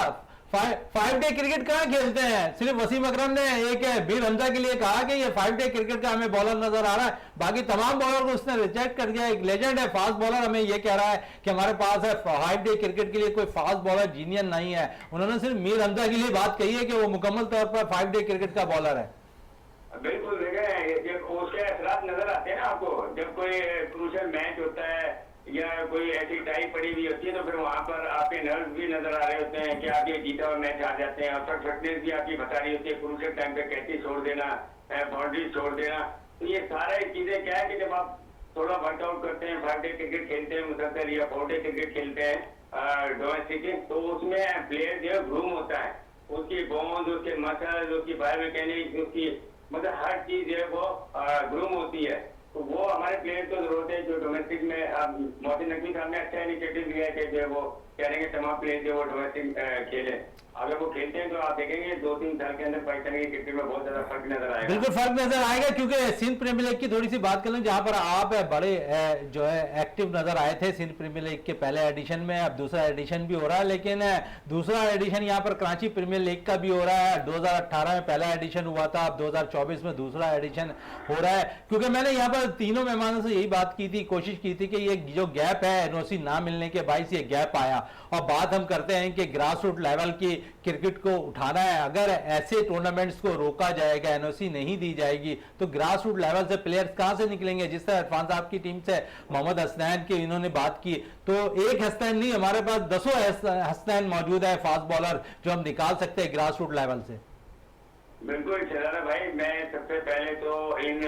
5 डे क्रिकेट कहाँ खेलते हैं? सिर्फ वसीम अकरम ने एक बीर हमजा के लिए कहा कि ये 5 डे क्रिकेट का हमें बॉलर नजर आ रहा है, बाकी तमाम बॉलर को उसने रिजेक्ट कर दिया। एक लेजेंड है फास्ट बॉलर हमें ये कह रहा है कि हमारे पास है 5 डे क्रिकेट के लिए कोई फास्ट बॉलर जीनियन नहीं है। उन्होंने सिर्फ मीर हमजा के लिए बात कही है कि वो मुकम्मल तौर पर 5 डे क्रिकेट का बॉलर है। बिल्कुल देखें, जब उसके असरात नजर आते हैं ना आपको, जब कोई क्रूशियल मैच होता है या कोई ऐसी टाई पड़ी हुई होती है तो फिर वहां पर आपके नर्व्स भी नजर आ रहे होते हैं कि आप ये जीता हुआ मैच आ जाते हैं और फिर फिटनेस भी आपकी बता रही होती है, क्रूशियल टाइम पे कैची छोड़ देना, बाउंड्री छोड़ देना। तो ये सारा चीजें क्या है कि जब आप थोड़ा वर्कआउट करते हैं, 5 डे क्रिकेट खेलते हैं मुसलसल या 4 डे क्रिकेट खेलते हैं डोमेस्टिक, तो उसमें प्लेयर जो है ग्रूम होता है, उसकी बोन्स, उसके मसल्स, उसकी बायोमैकेनिक्स, उसकी मतलब हर चीज जो है वो ग्रूम होती है। तो वो हमारे प्लेयर को जरूरत है जो डोमेस्टिक में मोहसिन नकवी साहब ने अच्छा इनिशिएटिव लिया है कि जो है वो कह रहे हैं कि तमाम प्लेयर जो वो डोमेस्टिक खेले। अगर वो खेलते हैं तो आप देखेंगे 2-3 साल के अंदर पाकिस्तान की क्रिकेट में बहुत ज्यादा फर्क नजर आएगा। बिल्कुल फर्क नजर आएगा, क्योंकि सिंध प्रीमियर लीग की थोड़ी सी बात कर लें, जहां पर आप बड़े जो है एक्टिव नजर आए थे सिंध प्रीमियर लीग के पहले एडिशन में। अब दूसरा एडिशन भी हो रहा है, लेकिन दूसरा एडिशन यहाँ पर कराची प्रीमियर लीग का भी हो रहा है। 2018 में पहला एडिशन हुआ था, अब 2024 में दूसरा एडिशन हो रहा है। क्योंकि मैंने यहाँ पर तीनों मेहमानों से यही बात की थी, कोशिश की थी कि ये जो गैप है एनओसी ना मिलने के बायस ये गैप आया। और बात हम करते हैं कि ग्रास रूट लेवल की क्रिकेट को उठाना है। अगर ऐसे टूर्नामेंट्स को रोका जाएगा, एनओसी नहीं दी जाएगी, तो ग्रास रूट लेवल से प्लेयर्स कहां से निकलेंगे? जिस तरह इरफान साहब की टीम से मोहम्मद हसनैन की इन्होंने बात की, तो एक हसनैन नहीं, हमारे पास 10 हसनैन मौजूद है फास्ट बॉलर जो हम निकाल सकते हैं ग्रास रूट लेवल से। बिल्कुल शहजादा भाई, मैं सबसे पहले तो इन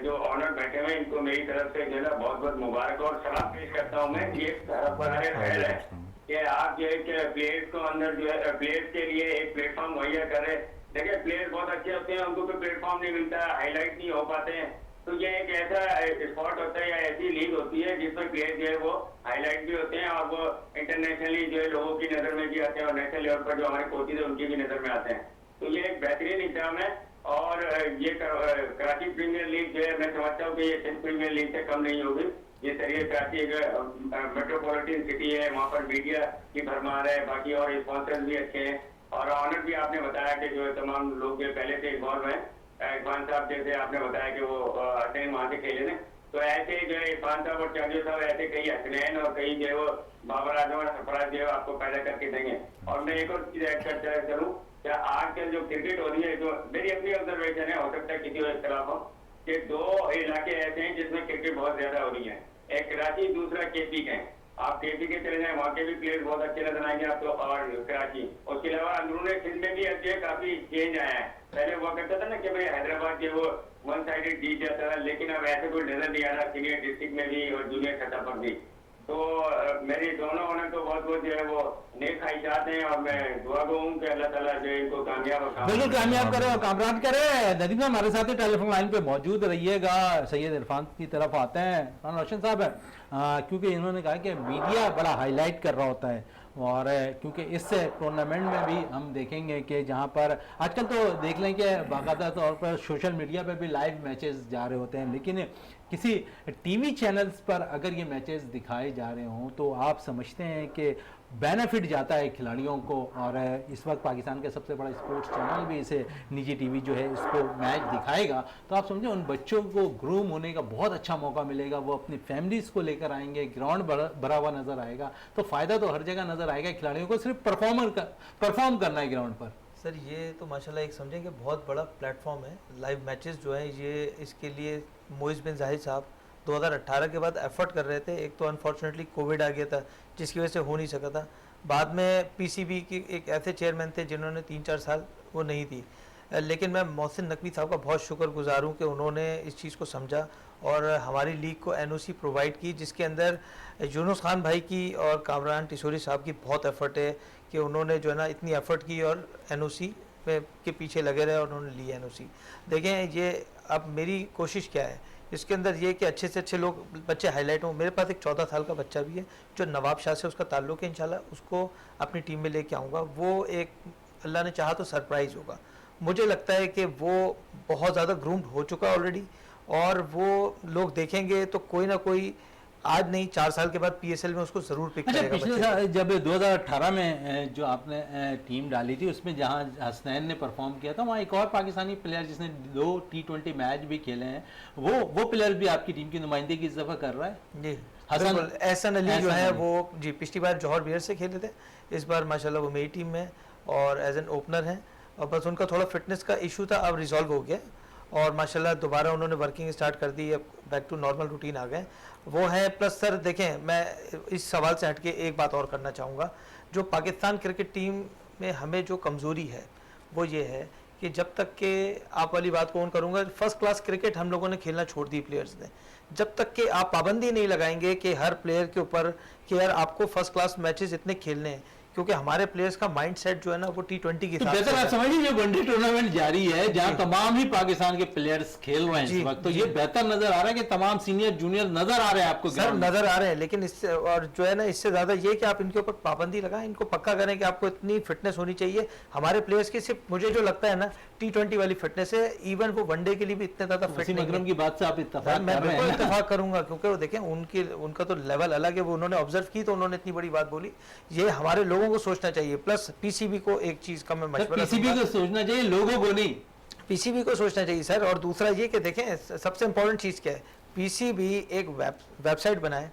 जो ऑनर बैठे हुए इनको मेरी तरफ से जो है बहुत बहुत मुबारक और सलाम पेश करता हूँ मैं। ये है कि आप जो है प्लेयर्स को अंदर जो है प्लेयर्स के लिए एक प्लेटफॉर्म मुहैया कर रहे। देखिए प्लेयर्स बहुत अच्छे होते हैं, उनको कोई प्लेटफॉर्म नहीं मिलता, हाईलाइट नहीं हो पाते हैं। तो ये एक ऐसा स्पॉट होता है या ऐसी लीग होती है जिसमें प्लेयर जो है वो हाईलाइट भी होते हैं और वो इंटरनेशनली जो है लोगों की नजर में भी आते हैं और नेशनल लेवल पर जो हमारे कोचेज है उनकी भी नजर में आते हैं। तो ये एक बेहतरीन एग्जाम है और ये कराची प्रीमियर लीग जो है मैं समझता हूँ कि ये सिंध प्रीमियर लीग से कम नहीं होगी। ये सरिये कराची एक मेट्रोपॉलिटन सिटी है, वहाँ पर मीडिया की भरमार है, बाकी और स्पॉन्सर्स भी अच्छे हैं और ऑनर भी आपने बताया कि जो है तमाम लोग जो पहले से इन्वॉल्व हैं। इरफान साहब जैसे आपने बताया कि वो हसनैन वहाँ से खेले थे, तो ऐसे जो है इरफान साहब और चांजू साहब ऐसे कई हसनैन और कई जो है वो बाबर आजम और सरफराज जो है आपको पैदा करके देंगे। और मैं एक और चीज ऐड करता चलूँ, क्या आजकल जो क्रिकेट हो रही है, जो मेरी अपनी ऑब्जर्वेशन है, हो सकता है किसी को इख्तलाफ हो, कि 2 इलाके ऐसे हैं जिसमें क्रिकेट बहुत ज्यादा हो रही है। एक कराची, दूसरा केपी के। आप केपी के चले जाए, वहाँ के भी प्लेयर्स बहुत अच्छे नजर आएंगे आपको और कराची। उसके अलावा अंदरूनी सिंध में भी अच्छे काफी चेंज आया है। पहले हुआ करता था ना कि भाई हैदराबाद के वो वन साइडेड जीत जाता था, लेकिन अब ऐसे कोई नजर नहीं आ रहा सीनियर डिस्ट्रिक्ट में भी और जूनियर सतह पर भी। तो मेरी दोनों ओनर को बहुत बहुत जो है वो नेक ख्वाहिशात हैं और मैं दुआ गो हूँ कि अल्लाह ताला जो है इनको कामयाब बिल्कुल कामयाब करे और कामरान करे। नदीम साहब हमारे साथ ही टेलीफोन लाइन पे मौजूद रहिएगा। सैयद इरफान की तरफ आते हैं, इरफान रोशन साहब है, क्योंकि इन्होंने कहा कि मीडिया बड़ा हाईलाइट कर रहा होता है और क्योंकि इससे टूर्नामेंट में भी हम देखेंगे कि जहाँ पर आजकल तो देख लें कि बाकायदा तौर पर सोशल मीडिया पर भी लाइव मैचेस जा रहे होते हैं, लेकिन किसी टीवी चैनल्स पर अगर ये मैचेस दिखाए जा रहे हों तो आप समझते हैं कि बेनिफिट जाता है खिलाड़ियों को। और इस वक्त पाकिस्तान का सबसे बड़ा स्पोर्ट्स चैनल भी इसे निजी टीवी जो है इसको मैच दिखाएगा, तो आप समझे उन बच्चों को ग्रूम होने का बहुत अच्छा मौका मिलेगा। वो अपनी फैमिलीज को लेकर आएंगे, ग्राउंड भरा हुआ नजर आएगा, तो फायदा तो हर जगह नजर आएगा। खिलाड़ियों को सिर्फ परफॉर्म करना है ग्राउंड पर। सर ये तो माशाल्लाह एक समझें कि बहुत बड़ा प्लेटफॉर्म है। लाइव मैचेस जो है ये इसके लिए मोइज़ बिन जाहिद साहब 2018 के बाद एफर्ट कर रहे थे। एक तो अनफॉर्चुनेटली कोविड आ गया था जिसकी वजह से हो नहीं सका था। बाद में पीसीबी की एक ऐसे चेयरमैन थे जिन्होंने 3-4 साल वो नहीं थी, लेकिन मैं मोहसिन नकवी साहब का बहुत शुक्रगुजार हूँ कि उन्होंने इस चीज़ को समझा और हमारी लीग को एनओसी प्रोवाइड की, जिसके अंदर यूनुस खान भाई की और कामरान टिशोरी साहब की बहुत एफर्ट है कि उन्होंने जो है ना इतनी एफर्ट की और एनओसी के पीछे लगे रहे और उन्होंने ली एनओसी। देखें ये अब मेरी कोशिश क्या है इसके अंदर, ये कि अच्छे से अच्छे लोग बच्चे हाईलाइट हों। मेरे पास एक 14 साल का बच्चा भी है जो नवाब शाह से उसका ताल्लुक़ है, इंशाल्लाह उसको अपनी टीम में लेके आऊँगा। वो एक अल्लाह ने चाहा तो सरप्राइज़ होगा। मुझे लगता है कि वो बहुत ज़्यादा ग्रूम्ड हो चुका ऑलरेडी और वो लोग देखेंगे तो कोई ना कोई आज नहीं 4 साल के बाद पीएसएल में उसको जरूर पिक करेगा। पिछले साल जब 2018 में जो आपने टीम डाली थी उसमें जहां हसनैन ने परफॉर्म किया था, वहां एक और पाकिस्तानी प्लेयर जिसने 2 T20 मैच भी खेले हैं, वो प्लेयर भी आपकी टीम की नुमाइंदगी इस दफा कर रहा है जी। एहसन अली जो है वो जी पिछली बार जौहर बियर से खेले थे, इस बार माशाल्लाह वो मेरी टीम में और एज एन ओपनर हैं और बस उनका थोड़ा फिटनेस का इशू था, अब रिजॉल्व हो गया और माशाल्लाह दोबारा उन्होंने वर्किंग स्टार्ट कर दी, अब बैक टू नॉर्मल रूटीन आ गए वो हैं। प्लस सर देखें मैं इस सवाल से हटके एक बात और करना चाहूँगा, जो पाकिस्तान क्रिकेट टीम में हमें जो कमज़ोरी है वो ये है कि जब तक के आप वाली बात को ऑन करूँगा, फर्स्ट क्लास क्रिकेट हम लोगों ने खेलना छोड़ दी प्लेयर्स ने। जब तक कि आप पाबंदी नहीं लगाएंगे कि हर प्लेयर के ऊपर कि यार आपको फर्स्ट क्लास मैचेस इतने खेलने हैं, क्योंकि हमारे प्लेयर्स का माइंडसेट जो है ना वो T20 के तो हिसाब बेहतर आप से समझिए जो वनडे टूर्नामेंट जारी है जहां तमाम ही पाकिस्तान के प्लेयर्स खेल रहे हैं जी, इस वक्त, तो जी। ये बेहतर नजर आ रहा है कि तमाम सीनियर जूनियर नजर आ रहे हैं आपको सर ग्राउंड में। नजर आ रहे हैं, लेकिन इससे और जो है ना इससे ज्यादा ये कि आप इनके ऊपर पाबंदी लगाएं, इनको पक्का करें कि आपको इतनी फिटनेस होनी चाहिए। हमारे प्लेयर्स की सिर्फ मुझे जो लगता है ना T20 वाली फिटनेस है, इवन वो वनडे के लिए भी इतने ज्यादा फिट वसीम नहीं अकरम है। की बात से आप इत्तेफाक मैं कर रहे बिल्कुल हैं ना? इत्तेफाक करूंगा, क्योंकि वो देखें उनका तो लेवल अलग है, वो उन्होंने ऑब्जर्व की तो उन्होंने इतनी बड़ी बात बोली। ये हमारे लोगों को सोचना चाहिए, प्लस पीसीबी को एक चीज का मैं मशवरा पीसीबी दूंगा। को सोचना चाहिए, लोगों को नहीं। पीसीबी को सोचना चाहिए सर। और दूसरा ये कि देखें सबसे इंपॉर्टेंट चीज़ क्या है, पीसीबी एक वेबसाइट बनाए,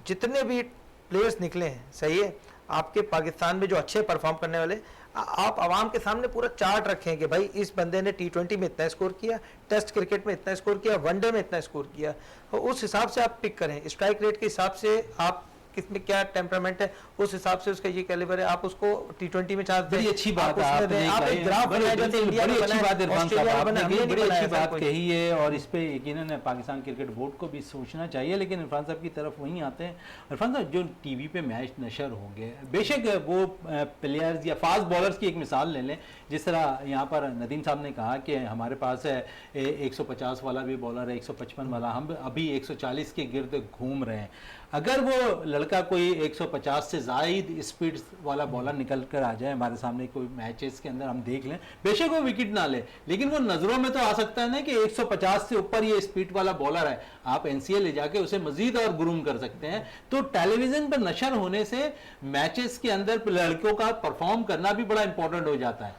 जितने भी प्लेयर्स निकले हैं, सही है, आपके पाकिस्तान में जो अच्छे परफॉर्म करने वाले, आप आवाम के सामने पूरा चार्ट रखें कि भाई इस बंदे ने T20 में इतना स्कोर किया, टेस्ट क्रिकेट में इतना स्कोर किया, वनडे में इतना स्कोर किया, और उस हिसाब से आप पिक करें। स्ट्राइक रेट के हिसाब से आप किसमें क्या टेम्परामेंट है, उस हिसाब से उसका ये कैलिबर है, आप उसको T20 में चांस दें। बड़ी अच्छी बात है आप उसमें आपने दें। आप कही एक है। ग्राफ बड़ी बनाएं, जैसे बिल्कुल इंडिया बड़ी में अच्छी बनाया, बात इरफान साहब ऑस्ट्रेलिया में आपने बना, की, हमने नहीं बड़ी अच्छी बनाया बात कोई। कही है, और इस पे यकीनन पाकिस्तान क्रिकेट बोर्ड को भी सोचना चाहिए। लेकिन इरफान साहब की तरफ वहीं आते हैं। इरफान साहब जो टीवी पे मैच नशर होंगे, बेशक वो प्लेयर्स या फास्ट बॉलर्स की एक मिसाल ले लें, जिस तरह यहाँ पर नदीम साहब ने कहा कि हमारे पास है 150 वाला भी बॉलर है, 155 वाला, हम अभी 140 के गिर्द घूम रहे हैं। अगर वो लड़का कोई 150 से ज़ायद स्पीड वाला बॉलर निकल कर आ जाए हमारे सामने कोई मैचेस के अंदर, हम देख लें, बेशक वो विकेट ना ले, लेकिन वो नज़रों में तो आ सकता है ना कि 150 से ऊपर ये स्पीड वाला बॉलर है, आप एनसीए ले जाके उसे मजीद और ग्रूम कर सकते हैं। तो टेलीविजन पर नशर होने से मैचेस के अंदर लड़कों का परफॉर्म करना भी बड़ा इंपॉर्टेंट हो जाता है।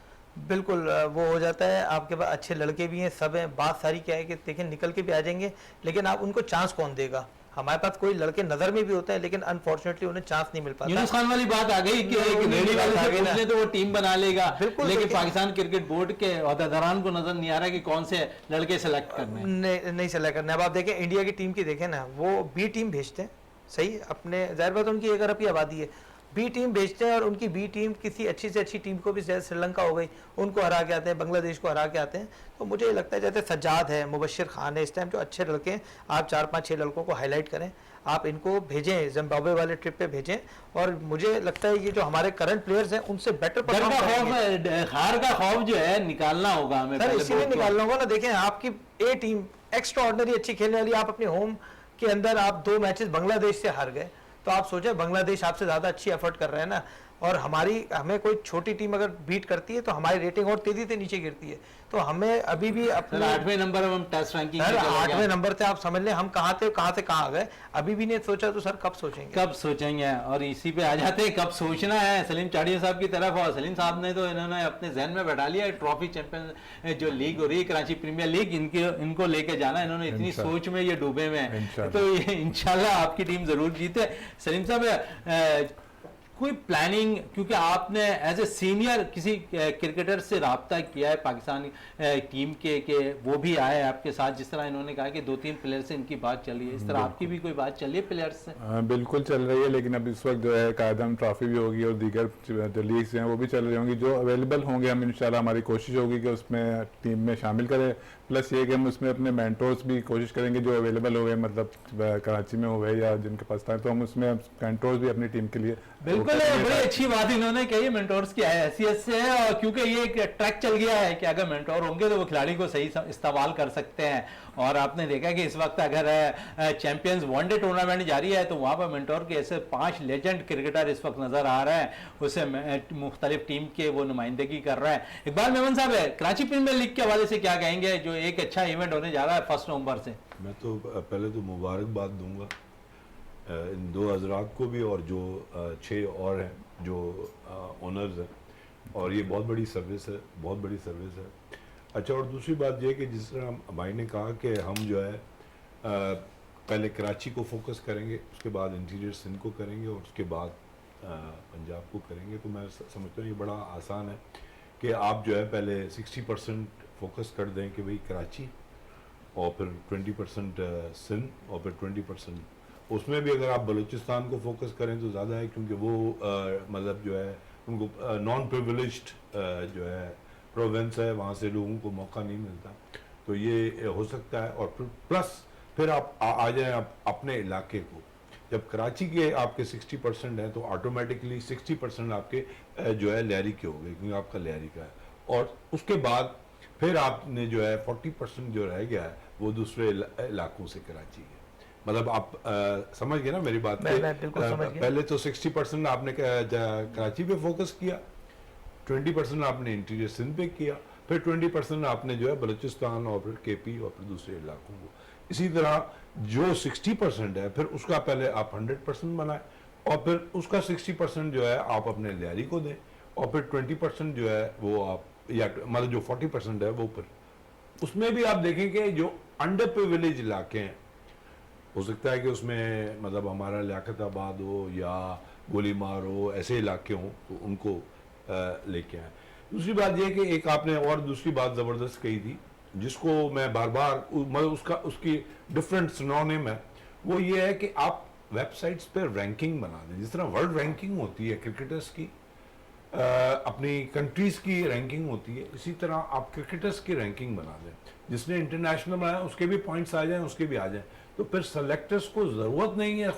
बिल्कुल वो हो जाता है। आपके पास अच्छे लड़के भी हैं, सब हैं, बात सारी क्या है कि देखिए निकल के भी आ जाएंगे, लेकिन आप उनको चांस कौन देगा। हमारे पास कोई लड़के नजर में भी होते हैं, लेकिन अनफॉर्चुनेटली उन्हें चांस नहीं मिल पाता। यूनुस खान वाली बात आ गई कि एक रेडी वाले से पूछ ले तो वो टीम बना लेगा, बिल्कुल, लेकिन देखिए- पाकिस्तान क्रिकेट बोर्ड के अहदेदारान को नजर नहीं आ रहा कि कौन से लड़के सेलेक्ट करने हैं। नहीं सेलेक्ट करना। अब आप देखें इंडिया की टीम की देखें ना, वो बी टीम भेजते हैं, सही, अपने जाहिर बात उनकी 1 अरब की आबादी है, बी टीम भेजते हैं, और उनकी बी टीम किसी अच्छी से अच्छी टीम को भी, जैसे श्रीलंका हो गई, उनको हरा के आते हैं, बांग्लादेश को हरा के आते हैं। तो मुझे लगता है जैसे सज्जाद है, मुबशिर खान है, इस टाइम जो अच्छे लड़के हैं, आप 4-5-6 लड़कों को हाईलाइट करें, आप इनको भेजें, जिम्बाब्वे वाले ट्रिप पे भेजें। और मुझे लगता है ये जो हमारे करंट प्लेयर्स हैं उनसे बेटर डर का खौफ, हार का खौफ जो है निकालना होगा हमें सर, पहले इसीलिए बोर्ड को। निकालना होगा ना। देखें आपकी ए टीम एक्स्ट्रा ऑर्डिनरी अच्छी खेलने वाली, आप अपने होम के अंदर आप 2 मैचेस बांग्लादेश से हार गए, तो आप सोचें बांग्लादेश आपसे ज्यादा अच्छी एफर्ट कर रहे हैं ना, और हमें कोई छोटी टीम अगर बीट करती है तो हमारी रेटिंग और तेजी से नीचे गिरती है। तो हमें अभी भी सर अपने 8वें नंबर हम टेस्ट रैंकिंग सर में चले 8वें गए। नंबर से आप समझ लें हम कहाँ थे, कहाँ से कहाँ आ गए, अभी भी नहीं सोचा तो सर कब सोचेंगे। कब सोचेंगे, और इसी पे आ जाते हैं कब सोचना है सलीम चाड़िया साहब की तरफ। और सलीम साहब ने तो इन्होंने अपने जहन में बैठा लिया ट्रॉफी चैंपियन जो लीग हो रही है कराची प्रीमियर लीग, इनको लेके जाना, इन्होंने इतनी सोच में ये डूबे हुए हैं। तो ये इंशाल्लाह आपकी टीम जरूर जीते। सलीम साहब कोई प्लानिंग, क्योंकि आपने एज ए सीनियर किसी क्रिकेटर से रब्ता किया है पाकिस्तान टीम के वो भी आए आपके साथ, जिस तरह इन्होंने कहा कि 2-3 प्लेयर से इनकी बात चली है, इस तरह आपकी भी कोई बात चली है प्लेयर्स से? बिल्कुल चल रही है, लेकिन अब इस वक्त जो है कायदम ट्रॉफी भी होगी और दीगर जो लीग्स हैं वो भी चल रही होंगी, जो अवेलेबल होंगे हम इंशाल्लाह हमारी कोशिश होगी कि उसमें टीम में शामिल करें। प्लस ये कि हम उसमें अपने मेंटोर्स भी कोशिश करेंगे जो अवेलेबल हो गए, मतलब कराची में हो गए या जिनके पास टाइम, तो हम उसमें मेंटोर्स भी अपनी टीम के लिए। बिल्कुल, बड़ी अच्छी बात इन्होंने कही मेंटोर्स की हैसियत से है, और क्योंकि ये एक ट्रैक चल गया है कि अगर मेंटोर होंगे तो वो खिलाड़ी को सही इस्तेमाल कर सकते हैं। और आपने देखा कि इस वक्त अगर चैंपियंस वनडे टूर्नामेंट जारी है तो वहाँ पर मेंटोर के ऐसे 5 लेजेंड क्रिकेटर इस वक्त नजर आ रहे हैं, उसे मुख्तलिफ टीम के वो नुमाइंदगी कर रहे हैं। इकबाल मेमन साहब है कराची प्रीमियर लीग के हवाले से क्या कहेंगे, जो एक अच्छा इवेंट होने जा रहा है 1 नवंबर से? मैं तो पहले तो मुबारकबाद दूंगा इन 2 हजरात को भी, और जो 6 और हैं जो ओनर्स हैं, और ये बहुत बड़ी सर्विस है, बहुत बड़ी सर्विस है। अच्छा, और दूसरी बात ये कि जिस तरह भाई ने कहा कि हम जो है पहले कराची को फोकस करेंगे, उसके बाद इंटीरियर सिंध को करेंगे, और उसके बाद पंजाब को करेंगे, तो मैं समझता हूँ ये बड़ा आसान है कि आप जो है पहले 60% फोकस कर दें कि भाई कराची, और फिर 20% सिंध, और फिर 20% उसमें भी अगर आप बलूचिस्तान को फोकस करें तो ज़्यादा है, क्योंकि वो मतलब जो है उनको नॉन प्रिविलेज्ड जो है प्रोविंस है, वहाँ से लोगों को मौका नहीं मिलता, तो ये हो सकता है। और प्लस फिर आप आ जाएं अपने इलाके को, जब कराची के आपके 60% हैं तो ऑटोमेटिकली 60% आपके जो है लियारी के हो गए, क्योंकि आपका लियारी का है। और उसके बाद फिर आपने जो है 40% जो रह गया है वो दूसरे इलाकों से कराची है। मतलब आप समझ गए ना मेरी बात? मैं बिल्कुल समझ गया। पहले तो 60% आपने कराची पे फोकस किया, 20% आपने इंटीरियर सिंध पे किया, फिर 20% आपने जो है बलूचिस्तान और फिर केपी और फिर दूसरे इलाकों को। इसी तरह जो 60% है फिर उसका पहले आप 100% बनाए और फिर उसका 60% जो है आप अपने लियारी को दें और फिर 20% जो है वो आप, या मतलब जो 40% है वो फिर उसमें भी आप देखें कि जो अंडर प्रिविलेज इलाके हैं, हो सकता है कि उसमें मतलब हमारा लियाकताबाद हो या गोलीमार हो, ऐसे इलाके हों तो उनको लेके आए। दूसरी बात यह कि एक आपने और दूसरी बात ज़बरदस्त कही थी जिसको मैं बार बार मतलब उसकी डिफरेंट सिनोनिम है, वो ये है कि आप वेबसाइट्स पे रैंकिंग बना दें। जिस तरह वर्ल्ड रैंकिंग होती है क्रिकेटर्स की, अपनी कंट्रीज की रैंकिंग होती है, इसी तरह आप क्रिकेटर्स की रैंकिंग बना दें। जिसने इंटरनेशनल बनाया उसके भी पॉइंट्स आ जाएं, उसके भी आ जाएं, तो फिर सेलेक्टर्स को ज़रूरत नहीं है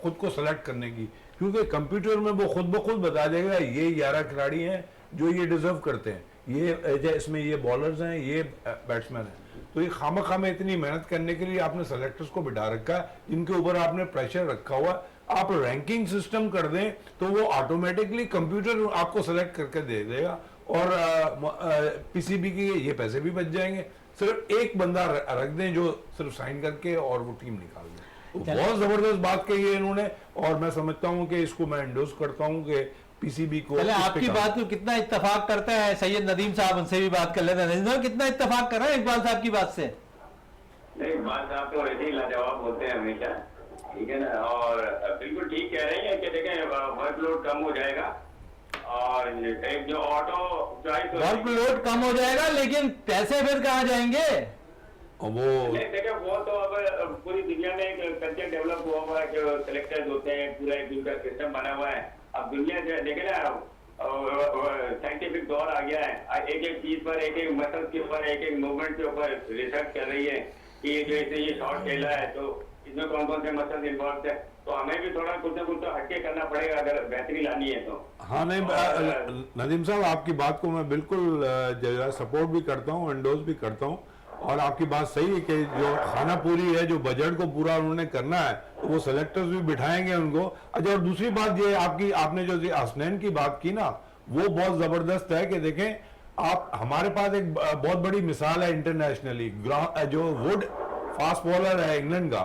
खुद को सेलेक्ट करने की, क्योंकि कंप्यूटर में वो खुद ब खुद बता देगा ये 11 खिलाड़ी हैं जो ये डिजर्व करते हैं, ये इसमें ये बॉलर्स हैं, ये बैट्समैन हैं। तो ये खामखा में इतनी मेहनत करने के लिए आपने सेलेक्टर्स को बिठा रखा है जिनके ऊपर आपने प्रेशर रखा हुआ। आप रैंकिंग सिस्टम कर दें तो वो ऑटोमेटिकली कंप्यूटर आपको सेलेक्ट करके दे देगा और पीसीबी के ये पैसे भी बच जाएंगे। सिर्फ एक बंदा रख दें जो सिर्फ साइन करके और वो टीम निकाल दें। तो बहुत जबरदस्त बात कही है इन्होंने और मैं समझता हूं कि इसको मैं एंडोर्स करता हूं कि पीसीबी को। पहले आपकी बात को कितना इत्तेफाक करता है सैयद नदीम साहब, उनसे भी बात कर लेते हैं। नदीम साहब कितना इत्तेफाक कर रहे हैं इकबाल साहब की बात से? नहीं, इकबाल साहब तो ऐसे ही लाजवाब होते हैं हमेशा, ठीक है ना, और बिल्कुल ठीक कह रही है कि देखें वर्कलोड कम हो जाएगा और एक जो ऑटो चॉइस वर्कलोड कम हो जाएगा, लेकिन पैसे फिर कहाँ जाएंगे? वो नहीं देखें, वो तो अब पूरी दुनिया में एक कल्चर डेवलप हुआ हुआ है, जो सेलेक्टर्स होते हैं, पूरा एक उनका सिस्टम बना हुआ है। अब दुनिया जो देखे ना, साइंटिफिक दौर आ गया है, एक एक चीज पर, एक एक मसल के ऊपर, एक एक मूवमेंट के ऊपर रिसर्च कर रही है कि ये जैसे ये शॉट खेला है तो इसमें कौन कौन से मसल इन्वॉल्व है। तो हमें भी थोड़ा कुछ ना कुछ तो हटके करना पड़ेगा अगर बेहतरी लानी है तो। हाँ नहीं, नदीम साहब आपकी बात को मैं बिल्कुल सपोर्ट भी करता हूँ, एंडोर्स भी करता हूँ और आपकी बात सही है कि जो खाना पूरी है, जो बजट को पूरा उन्होंने करना है तो वो सेलेक्टर्स भी बिठाएंगे उनको। अच्छा, और दूसरी बात ये आपने जो हसनैन की बात की ना, वो बहुत जबरदस्त है कि देखें आप, हमारे पास एक बहुत बड़ी मिसाल है इंटरनेशनली, जो वुड फास्ट बॉलर है इंग्लैंड का,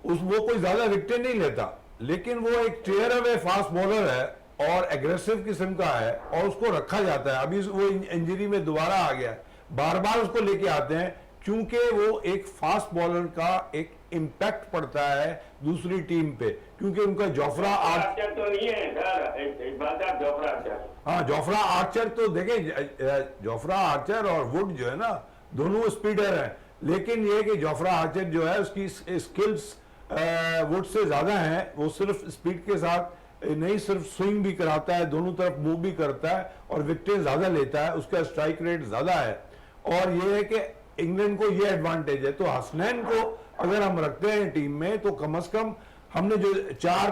वो कोई ज्यादा विकेट नहीं लेता, लेकिन वो एक टेयर अवे फास्ट बॉलर है और एग्रेसिव किस्म का है और उसको रखा जाता है। अभी वो इंजरी में दोबारा आ गया है, बार बार उसको लेके आते हैं क्योंकि वो एक फास्ट बॉलर का एक इम्पैक्ट पड़ता है दूसरी टीम पे, क्योंकि उनका जोफ्रा आर्चर तो नहीं है सर, एक बात है जोफ्रा आर्चर। हाँ, जोफ्रा आर्चर तो देखें, जोफ्रा आर्चर और वुड जो है ना दोनों स्पीडर हैं, लेकिन ये कि जोफ्रा आर्चर जो है उसकी स्किल्स वुड से ज्यादा हैं। वो सिर्फ स्पीड के साथ नहीं, सिर्फ स्विंग भी कराता है, दोनों तरफ मूव भी करता है और विकेट ज्यादा लेता है, उसका स्ट्राइक रेट ज्यादा है। और ये है कि इंग्लैंड को ये एडवांटेज है। तो हसनैन को अगर हम रखते हैं टीम में तो कम से कम हमने जो 4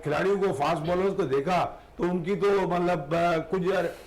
खिलाड़ियों को फास्ट बॉलर्स को देखा तो उनकी तो मतलब कुछ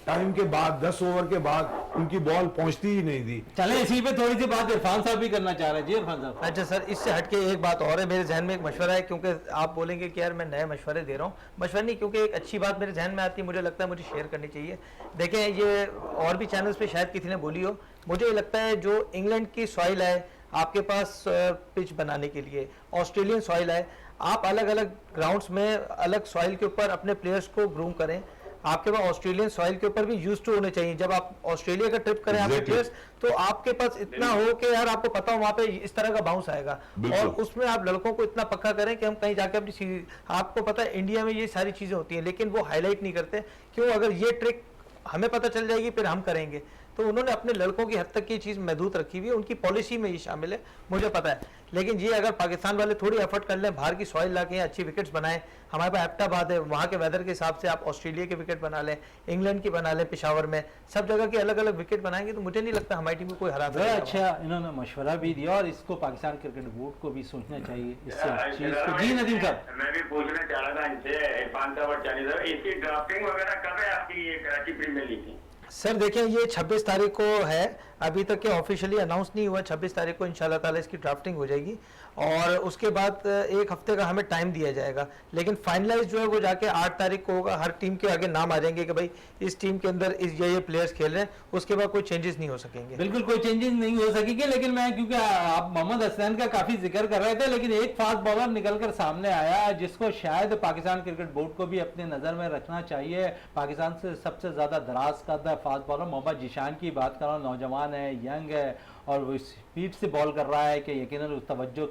टाइम के बाद 10 ओवर के बाद उनकी बॉल पहुंचती ही नहीं थी। चले इसी पे थोड़ी सी बात इरफान साहब भी करना चाह रहे हैं। जी इरफान साहब। अच्छा सर, इससे हटके एक बात और है, मेरे जहन में एक मशवरा है, क्योंकि आप बोलेंगे कि यार मैं नए मशवरे दे रहा हूँ, मशवरा नहीं, क्योंकि एक अच्छी बात मेरे जहन में आती है, मुझे लगता है मुझे शेयर करनी चाहिए। देखें, ये और भी चैनल्स पे शायद किसी ने बोली हो, मुझे लगता है जो इंग्लैंड की सॉइल है आपके पास पिच बनाने के लिए, ऑस्ट्रेलियन सॉइल है, आप अलग अलग ग्राउंड्स में अलग सॉइल के ऊपर अपने प्लेयर्स को ग्रूम करें। आपके पास ऑस्ट्रेलियन सॉइल के ऊपर भी यूज टू होने चाहिए। जब आप ऑस्ट्रेलिया का ट्रिप करें आपके प्लेयर्स, तो आपके पास इतना हो कि यार आपको पता हो वहां पे इस तरह का बाउंस आएगा, और उसमें आप लड़कों को इतना पक्का करें कि हम कहीं जाके अपनी, आपको पता है इंडिया में ये सारी चीजें होती हैं लेकिन वो हाईलाइट नहीं करते। क्यों? अगर ये ट्रिक हमें पता चल जाएगी फिर हम करेंगे। तो उन्होंने अपने लड़कों की हद तक की चीज़ महदूद रखी हुई है, उनकी पॉलिसी में ये शामिल है, मुझे पता है। लेकिन ये अगर पाकिस्तान वाले थोड़ी एफर्ट कर लें, बाहर की सॉइल ला के अच्छी विकेट्स बनाएं, हमारे पास एबटाबाद है, वहाँ के वेदर के हिसाब से आप ऑस्ट्रेलिया के विकेट बना लें, इंग्लैंड की बना लें, पेशावर में, सब जगह के अलग अलग विकेट बनाएंगे तो मुझे नहीं लगता हमारी टीम को कोई हरा बड़ा सकेगा। अच्छा इन्होंने मशवरा भी दिया और इसको पाकिस्तान क्रिकेट बोर्ड को भी सोचना चाहिए इससे चीज को। जी नदीम साहब, मैं भी पूछना चाह रहा था इनसे, इरफान साहब और चानी साहब, इसकी ड्राफ्टिंग वगैरह कब है आपकी ये कराची प्रीमियर लीग की? सर देखिए, ये 26 तारीख को है, अभी तक के ऑफिशियली अनाउंस नहीं हुआ। 26 तारीख को इंशाल्लाह ताला इसकी ड्राफ्टिंग हो जाएगी और उसके बाद एक हफ्ते का हमें टाइम दिया जाएगा, लेकिन फाइनलाइज जो है वो जाके 8 तारीख को होगा। हर टीम के आगे नाम आ जाएंगे कि भाई इस टीम के अंदर ये प्लेयर्स खेल रहे हैं, उसके बाद कोई चेंजेस नहीं हो सकेंगे। बिल्कुल कोई चेंजेस नहीं हो सकेंगे। लेकिन मैं, क्योंकि आप मोहम्मद हसनैन का काफी जिक्र कर रहे थे, लेकिन एक फास्ट बॉलर निकलकर सामने आया जिसको शायद पाकिस्तान क्रिकेट बोर्ड को भी अपने नजर में रखना चाहिए। पाकिस्तान से सबसे ज्यादा दराज का फास्ट बॉलर मोहम्मद जिशान की बात कर रहा हूँ, नौजवान है, यंग है और वो स्पीड से बॉल कर रहा है कि यकीनन उस तवज्जो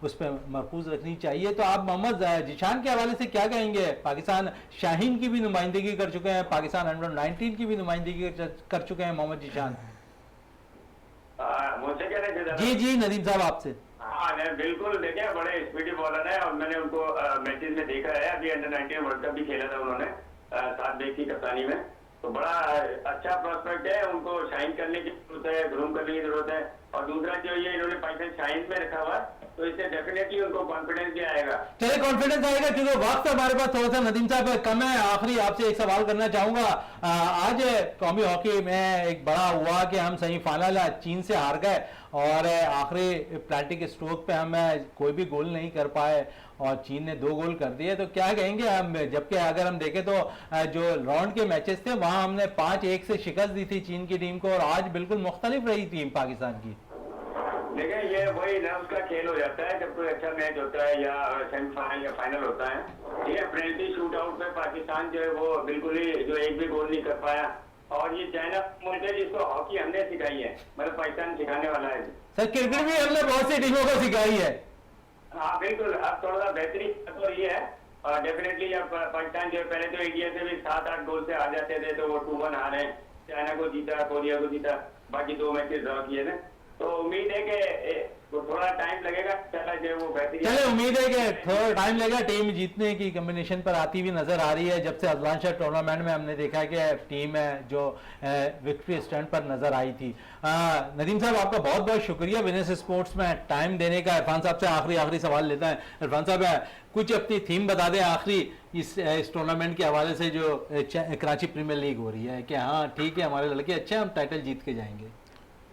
उस पर मरकूज रखनी चाहिए। तो आप मोहम्मद जिशान के हवाले से क्या कहेंगे? पाकिस्तान शाहीन की भी नुमाइंदगी कर चुके हैं, पाकिस्तान अंडर-19 की भी नुमाइंदगी कर चुके हैं मोहम्मद जिशान। मुझसे कह रहे थे जी जी नदीम साहब आपसे। हाँ बिल्कुल, देखे बड़े स्पीडी बॉलर है और मैंने उनको मैचेस में देखा है। अभी अंडर-19 वर्ल्ड कप भी खेला था उन्होंने 7 बैग की कप्तानी में, तो बड़ा अच्छा प्रोस्पेक्ट है। उनको शाइन करने की जरूरत है, ग्रूम करने की जरूरत है। और दूसरा जो ये इन्होंने पाकिस्तान शाइन में रखा हुआ, तो इससे डेफिनेटली उनको कॉन्फिडेंस भी आएगा। चलिए कॉन्फिडेंस आएगा, क्योंकि वक्त हमारे पास थोड़ा सा नदीम साहब कम है। आखिरी आपसे एक सवाल करना चाहूंगा। आज कौमी हॉकी में एक बड़ा हुआ कि हम सेमीफाइनल चीन से हार गए और आखिरी पेनल्टी के स्ट्रोक पे हम कोई भी गोल नहीं कर पाए और चीन ने 2 गोल कर दिए। तो क्या कहेंगे हम, जबकि अगर हम देखें तो जो राउंड के मैचेस थे वहां हमने 5-1 से शिकस्त दी थी चीन की टीम को और आज बिल्कुल मुख्तलिफ रही टीम पाकिस्तान की। देखिए ये वही नर्व्स का खेल हो जाता है जब कोई अच्छा मैच होता है या सेमीफाइनल या फाइनल होता है। ठीक है, पेनल्टी शूट आउट में पाकिस्तान जो है वो बिल्कुल ही जो एक भी गोल नहीं कर पाया। और ये चाइना मुल्क है जिसको हॉकी हमने सिखाई है, मतलब पाकिस्तान सिखाने वाला है। सर क्रिकेट भी हमने बहुत सी टीमों को सिखाई है। हाँ बिल्कुल, अब थोड़ा सा बेहतरीन तो ये है और डेफिनेटली अब पाकिस्तान जो है पहले तो इंडिया से भी 7-8 गोल से आ जाते थे, तो वो 2-1 हारे, चाइना को जीता, कोरिया को जीता, बाकी 2 मैचेस ड्रॉ किए थे। तो उम्मीद है कि थोड़ा टाइम लगेगा, चला जो वो बेहतरीन। चले उम्मीद है कि थोड़ा टाइम लगेगा। टीम जीतने की कॉम्बिनेशन पर आती हुई नजर आ रही है। जब से अजलान टूर्नामेंट में हमने देखा कि टीम है जो विक्ट्री स्टैंड पर नजर आई थी। नदीम साहब आपका बहुत बहुत शुक्रिया विनेस स्पोर्ट्स में टाइम देने का। इरफान साहब से आखिरी सवाल लेता है। इरफान साहब कुछ अपनी थीम बता दें आखिरी इस टूर्नामेंट के हवाले से जो कराची प्रीमियर लीग हो रही है, कि हाँ ठीक है हमारे लड़के अच्छे, हम टाइटल जीत के जाएंगे।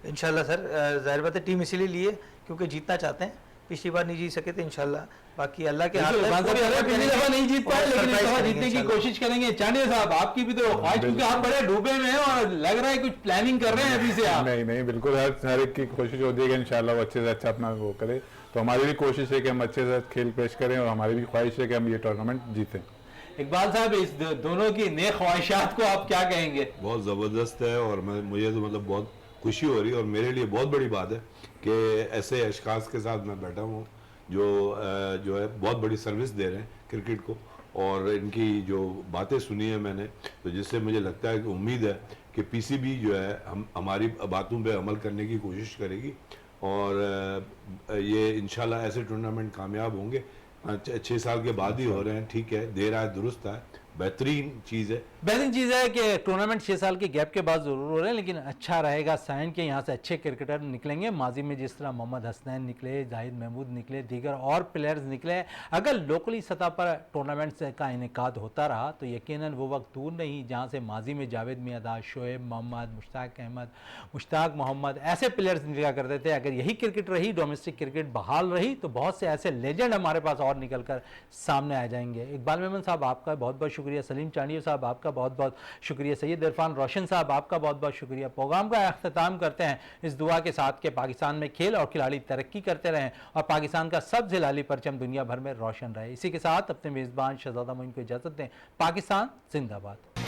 इंशाल्लाह सर, जाहिर बात है टीम इसीलिए लिए क्योंकि जीतना चाहते हैं। पिछली बार नहीं जीत सके थे, इंशाल्लाह बाकी अल्लाह के हाथ में। पिछली दफा नहीं जीत पाए, लेकिन इस दफा जीतने की कोशिश करेंगे। चांडिया साहब आपकी भी तो ख्वाहिश, क्योंकि आप बड़े डूबे में हैं और लग रहा है कुछ प्लानिंग कर रहे हैं अभी से आप। नहीं बिल्कुल, हर एक की कोशिश होती है कि इंशाल्लाह वो अच्छे से अच्छा अपना वो करे। तो हमारी भी कोशिश है कि हम अच्छे से खेल पेश करें और हमारी भी ख्वाहिश है कि हम ये टूर्नामेंट जीतें। इकबाल साहब इस दोनों की नेक ख्वाहिशात को आप क्या कहेंगे? बहुत ज़बरदस्त है और मुझे तो मतलब बहुत खुशी हो रही है और मेरे लिए बहुत बड़ी बात है कि ऐसे अशखास के साथ मैं बैठा हूँ जो है बहुत बड़ी सर्विस दे रहे हैं क्रिकेट को। और इनकी जो बातें सुनी है मैंने, तो जिससे मुझे लगता है कि उम्मीद है कि पीसीबी जो है हमारी बातों पे अमल करने की कोशिश करेगी और ये इंशाल्लाह ऐसे टूर्नामेंट कामयाब होंगे। 6 साल के बाद ही हो रहे हैं, ठीक है, देर आए दुरुस्त है, बेहतरीन चीज़ है। बेहतरीन चीज़ है कि टूर्नामेंट 6 साल के गैप के बाद ज़रूर हो रहे हैं, लेकिन अच्छा रहेगा साइन के यहाँ से अच्छे क्रिकेटर निकलेंगे। माजी में जिस तरह मोहम्मद हसनैन निकले, जाहिद महमूद निकले, दीगर और प्लेयर्स निकले, अगर लोकली सतह पर टूर्नामेंट का इनेकाद होता रहा तो यकीनन वो वक्त दूर नहीं जहाँ से माजी में जावेद मियादाद, शोएब मोहम्मद, मुश्ताक अहमद, मुश्ताक मोहम्मद ऐसे प्लेयर्स निकला करते थे। अगर यही क्रिकेट रही, डोमेस्टिक क्रिकेट बहाल रही, तो बहुत से ऐसे लेजेंड हमारे पास और निकल कर सामने आ जाएंगे। इकबाल मेमन साहब आपका बहुत बहुत शुक्रिया, सलीम चांडिया साहब आपका बहुत बहुत शुक्रिया, सैयद इरफान रोशन साहब आपका बहुत बहुत शुक्रिया। प्रोग्राम का अख्ताम करते हैं इस दुआ के साथ कि पाकिस्तान में खेल और खिलाड़ी तरक्की करते रहें और पाकिस्तान का सबसे लाली परचम दुनिया भर में रोशन रहे। इसी के साथ अपने मेज़बान शहजादा मोइन को इजाज़त दें। पाकिस्तान जिंदाबाद।